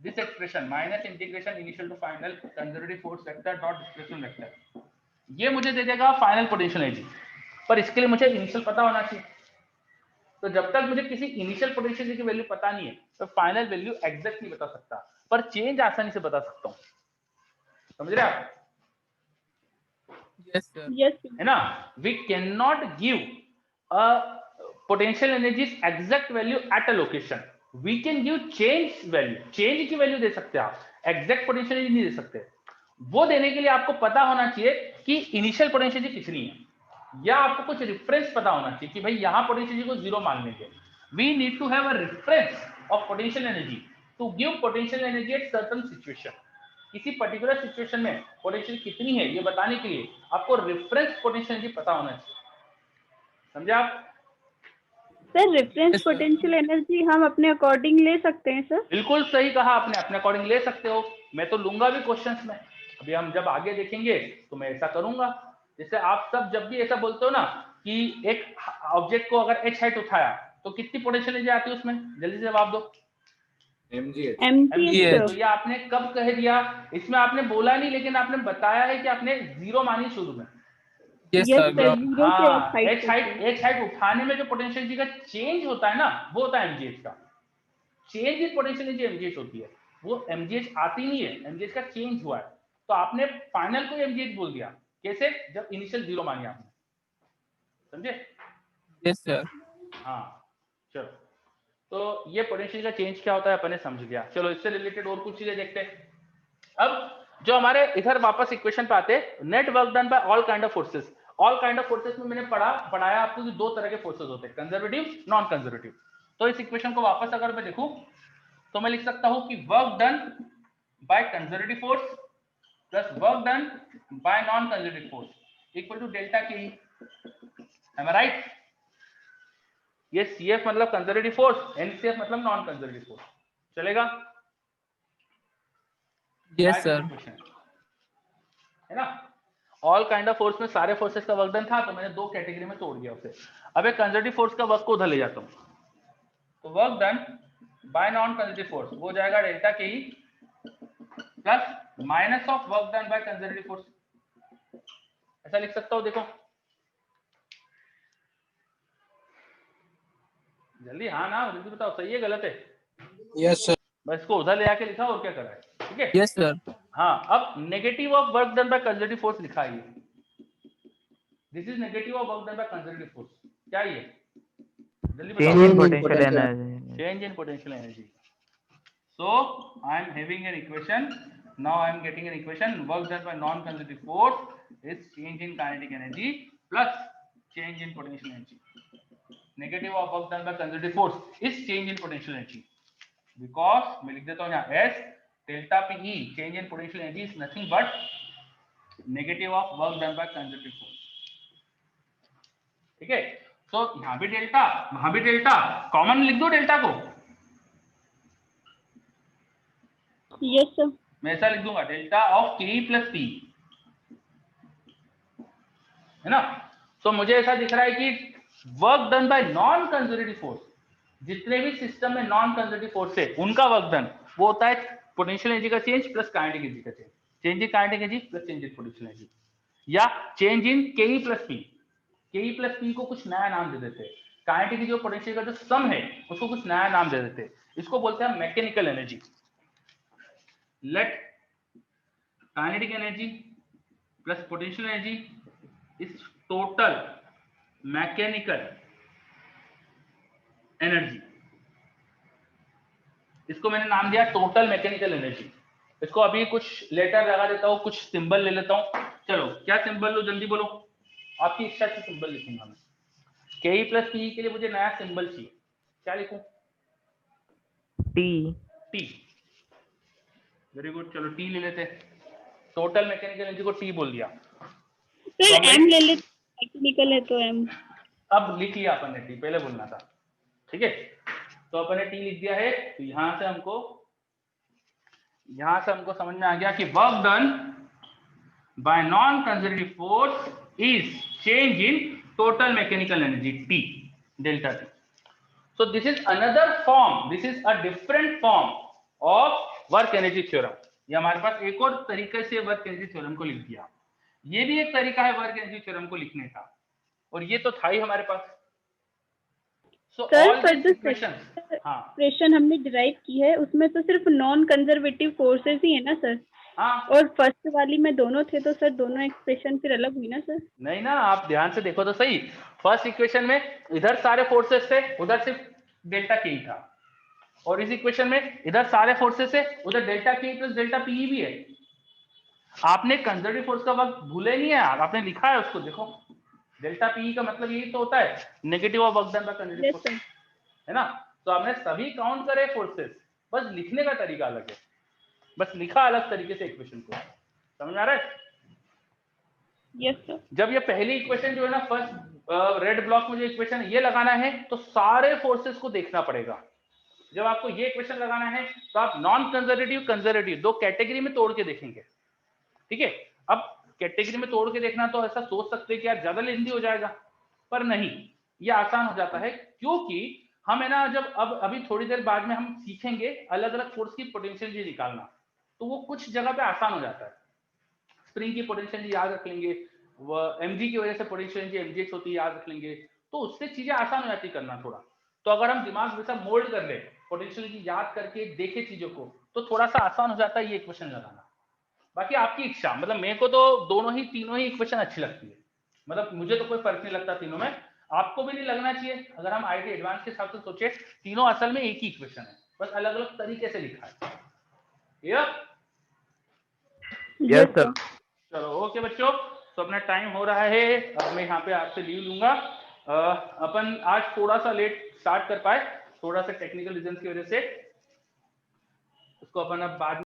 this expression minus integration initial to final conservative force vector dot displacement vector. ये मुझे दे देगा फाइनल पोटेंशियल एनर्जी. पर इसके लिए मुझे इनिशियल पता होना चाहिए. तो जब तक मुझे किसी इनिशियल पोटेंशियल की वैल्यू पता नहीं है तो फाइनल वैल्यू एग्जैक्ट नहीं बता सकता. पर चेंज आसानी से बता सकता हूँ. समझ रहे आप? यस है ना? We can not give a potential energy exact value at a location. We can give change value. Change की वैल्यू दे सकते हैं आप, एग्जैक्ट पोटेंशियल एनर्जी नहीं दे सकते. वो देने के लिए आपको पता होना चाहिए कि इनिशियल पोटेंशियल एनर्जी कितनी है, या आपको कुछ रेफरेंस पता होना चाहिए कि भाई यहाँ पोटेंशियल एनर्जी को जीरो मान लेंगे. We need to have a reference of potential energy to give potential energy at certain situation. किसी पर्टिकुलर सिचुएशन में पोटेंशियल कितनी है ये बताने के लिए आपको रेफरेंस पोटेंशियल एनर्जी पता होना चाहिए. समझे आप? सर रेफरेंस पोटेंशियल एनर्जी हम अपने अकॉर्डिंग ले सकते हैं सर. बिल्कुल सही कहा आपने. अपने अकॉर्डिंग ले सकते हो. मैं तो लूंगा भी क्वेश्चंस में. अभी हम जब आगे देखेंगे तो मैं ऐसा करूंगा. जैसे आप सब जब भी ऐसा बोलते हो ना कि एक ऑब्जेक्ट को अगर h हाइट उठाया तो कितनी पोटेंशियल एनर्जी आती है उसमें, जल्दी से जवाब दो. mgh. तो ये आपने कब कह दिया? इसमें आपने बोला नहीं लेकिन आपने बताया है कि आपने जीरो मानी शुरू में. Yes sir. जीरो से हाँ, h हाइट उठाने में जो पोटेंशियल एनर्जी का चेंज होता है ना वो होता है mgh का. Change in potential energy mgh होती है. वो mgh आती नहीं है, mgh का चेंज हुआ है. तो आपने फाइनल को mgh बोल दिया. कैसे? जब इनिशियल जीरो मानी आपने. समझे? Yes sir. हाँ चलो. तो ये पोटेंशियल का चेंज क्या होता है अपन ने समझ लिया. चलो इससे रिलेटेड और कुछ चीजें देखते हैं. अब जो हमारे इधर वापस इक्वेशन पे आते हैं, net work done by all kind of forces. All kind of forces में मैंने पढ़ाया आपको कि दो तरह के फोर्सेस होते हैं, कंजर्वेटिव, नॉन कंजर्वेटिव. तो इस इक्वेशन को वापस अगर मैं देखूं तो मैं लिख सकता हूं कि work done by conservative force plus work done by non conservative force equal to delta K. Am I right? ये CF मतलब कंजर्वेटिव फोर्स, NCF मतलब नॉन कंजर्वेटिव फोर्स. चलेगा? Yes sir. है ना? ऑल काइंड ऑफ फोर्स में सारे forces का work done था तो मैंने दो कैटेगरी में तोड़ दिया उसे. अब एक कंजर्वेटिव फोर्स का वर्क को उधर ले जाता हूं. तो work done by non conservative force वो जाएगा डेल्टा के plus minus of work done by conservative force. ऐसा लिख सकता हूं. देखो जल्दी. हाँ ना जल्दी बताओ, सही है गलत है? Yes sir. बस इसको उधर ले आके लिखा और क्या करा है. ठीक है? Yes sir. हाँ. अब negative of work done by conservative force लिखा है. This is negative of work done by conservative force. क्या है ये? जल्दी चेंज बताओ. इन potential energy. Change in potential energy. So I am having an equation. Now I am getting an equation. Work done by non-conservative force is change in kinetic energy plus change in potential energy. Negative of work done by conservative force is change in potential energy. Because मैं लिख देता हूँ यहाँ S delta PE change in potential energy is nothing but negative of work done by conservative force. ठीक है, तो यहाँ भी डेल्टा वहां भी डेल्टा, कॉमन लिख दो डेल्टा को। Yes sir. मैं ऐसा लिख दूंगा डेल्टा ऑफ के प्लस पी, है ना। तो मुझे ऐसा दिख रहा है कि work done by non conservative force, जितने भी सिस्टम में नॉन कंजर्वेटिव फोर्स है उनका वर्क डन वो होता है पोटेंशियल एनर्जी का चेंज प्लस काइनेटिक एनर्जी का change, change in kinetic energy plus change in potential energy, या चेंज इन के प्लस पी। के प्लस पी को कुछ नया नाम दे देते हैं, काइनेटिक की जो पोटेंशियल का जो सम है उसको कुछ नया नाम दे देते हैं, इसको बोलते हैं mechanical energy. Let kinetic energy plus potential energy is total mechanical energy. इसको मैंने नाम दिया टोटल मैकेनिकल एनर्जी। इसको अभी कुछ लेटर लगा देता हूं, कुछ सिंबल ले लेता हूं। चलो क्या सिंबल लो, जल्दी बोलो, आपकी इच्छा से सिंबल लिखूंगा मैं। के प्लस पी के लिए मुझे नया सिंबल चाहिए, क्या लिखूं? टी। टी, वेरी गुड, चलो टी ले लेते हैं। टोटल मैकेनिकल एनर्जी को टी बोल दिया। सर एम ले लेते, मैकेनिकल है तो एम। अब लिख लिया अपन ने टी, पहले बोलना था, ठीक है। तो अपन ने टी लिख दिया है, तो यहां से हमको समझ में आ गया कि work done by non conservative force is change in total mechanical energy T, delta T. So this is another form, this is a different form of work energy theorem. ये हमारे पास एक और तरीके से वर्क एनर्जी थ्योरम को लिख दिया। ये भी एक तरीका है वर्क एनर्जी थ्योरम को लिखने का, और ये तो था ही हमारे पास। So all these equations, हाँ एक्सप्रेशन हमने डिराइव की है उसमें तो सिर्फ नॉन कंजर्वेटिव फोर्सेस ही है ना सर? हाँ, और फर्स्ट वाली में दोनों थे तो सर दोनों एक्सप्रेशन फिर अलग हुई ना सर? नहीं ना, आप ध्यान से देखो तो सही। फर्स्ट इक्वेशन में इधर सारे फोर्सेस थे, उधर सिर्फ डेल्टा के था, और इस इक्वेशन में इधर सारे फोर्सेस है, उधर डेल्टा के प्लस डेल्टा पी भी है। आपने कंजर्वेटिव फोर्स का वर्क भूले नहीं है यार, आपने लिखा है उसको, देखो डेल्टा पी का मतलब यही तो होता है negative of work done by conservative force, है ना। तो आपने सभी काउंट करे फोर्सेस, बस लिखने का तरीका अलग है, बस लिखा अलग तरीके से इक्वेशन को। समझ आ रहा है? Yes sir. जब ये पहली इक्वेशन जो है ना, फर्स्ट रेड ब्लॉक में जो इक्वेशन ये लगाना है तो सारे फोर्सेस को देखना पड़ेगा। जब आपको ये इक्वेशन लगाना है तो आप नॉन कंजर्वेटिव कंजर्वेटिव दो कैटेगरी में तोड़ के देखेंगे, ठीक है। अब कैटेगरी में तोड़ के देखना तो ऐसा सोच सकते हैं कि यार ज्यादा लेंदी हो जाएगा, पर नहीं, ये आसान हो जाता है, क्योंकि हम है ना जब अभी थोड़ी देर बाद में हम सीखेंगे अलग अलग फोर्स की पोटेंशियल एनर्जी निकालना, तो वो कुछ जगह पे आसान हो जाता है। स्प्रिंग की पोटेंशियल एनर्जी याद रख लेंगे, वो mg की वजह से पोटेंशियल एनर्जी mgh होती है, याद रख लेंगे, तो उससे चीजें आसान हो जाती करना थोड़ा। तो अगर हम दिमाग में सब मोल्ड कर ले, पोटेंशियल एनर्जी याद करके देखे चीजों को, तो थोड़ा सा आसान हो जाता है ये इक्वेशन लगाना। बाकी आपकी इच्छा, मतलब मेरे को तो तीनों ही इक्वेशन अच्छी लगती है, मतलब मुझे तो कोई फर्क नहीं लगता तीनों में, आपको भी नहीं लगना चाहिए। अगर हम आईटी एडवांस के हिसाब से सोचे, तीनों असल में एक ही इक्वेशन है, बस अलग अलग तरीके से लिखा है। Yes sir. चलो ओके बच्चों, तो अपना टाइम हो रहा है, अब मैं यहाँ पे आपसे लीव लूंगा। अपन आज थोड़ा सा लेट स्टार्ट कर पाए, थोड़ा सा टेक्निकल रीजन की वजह से, उसको अपन अब बाद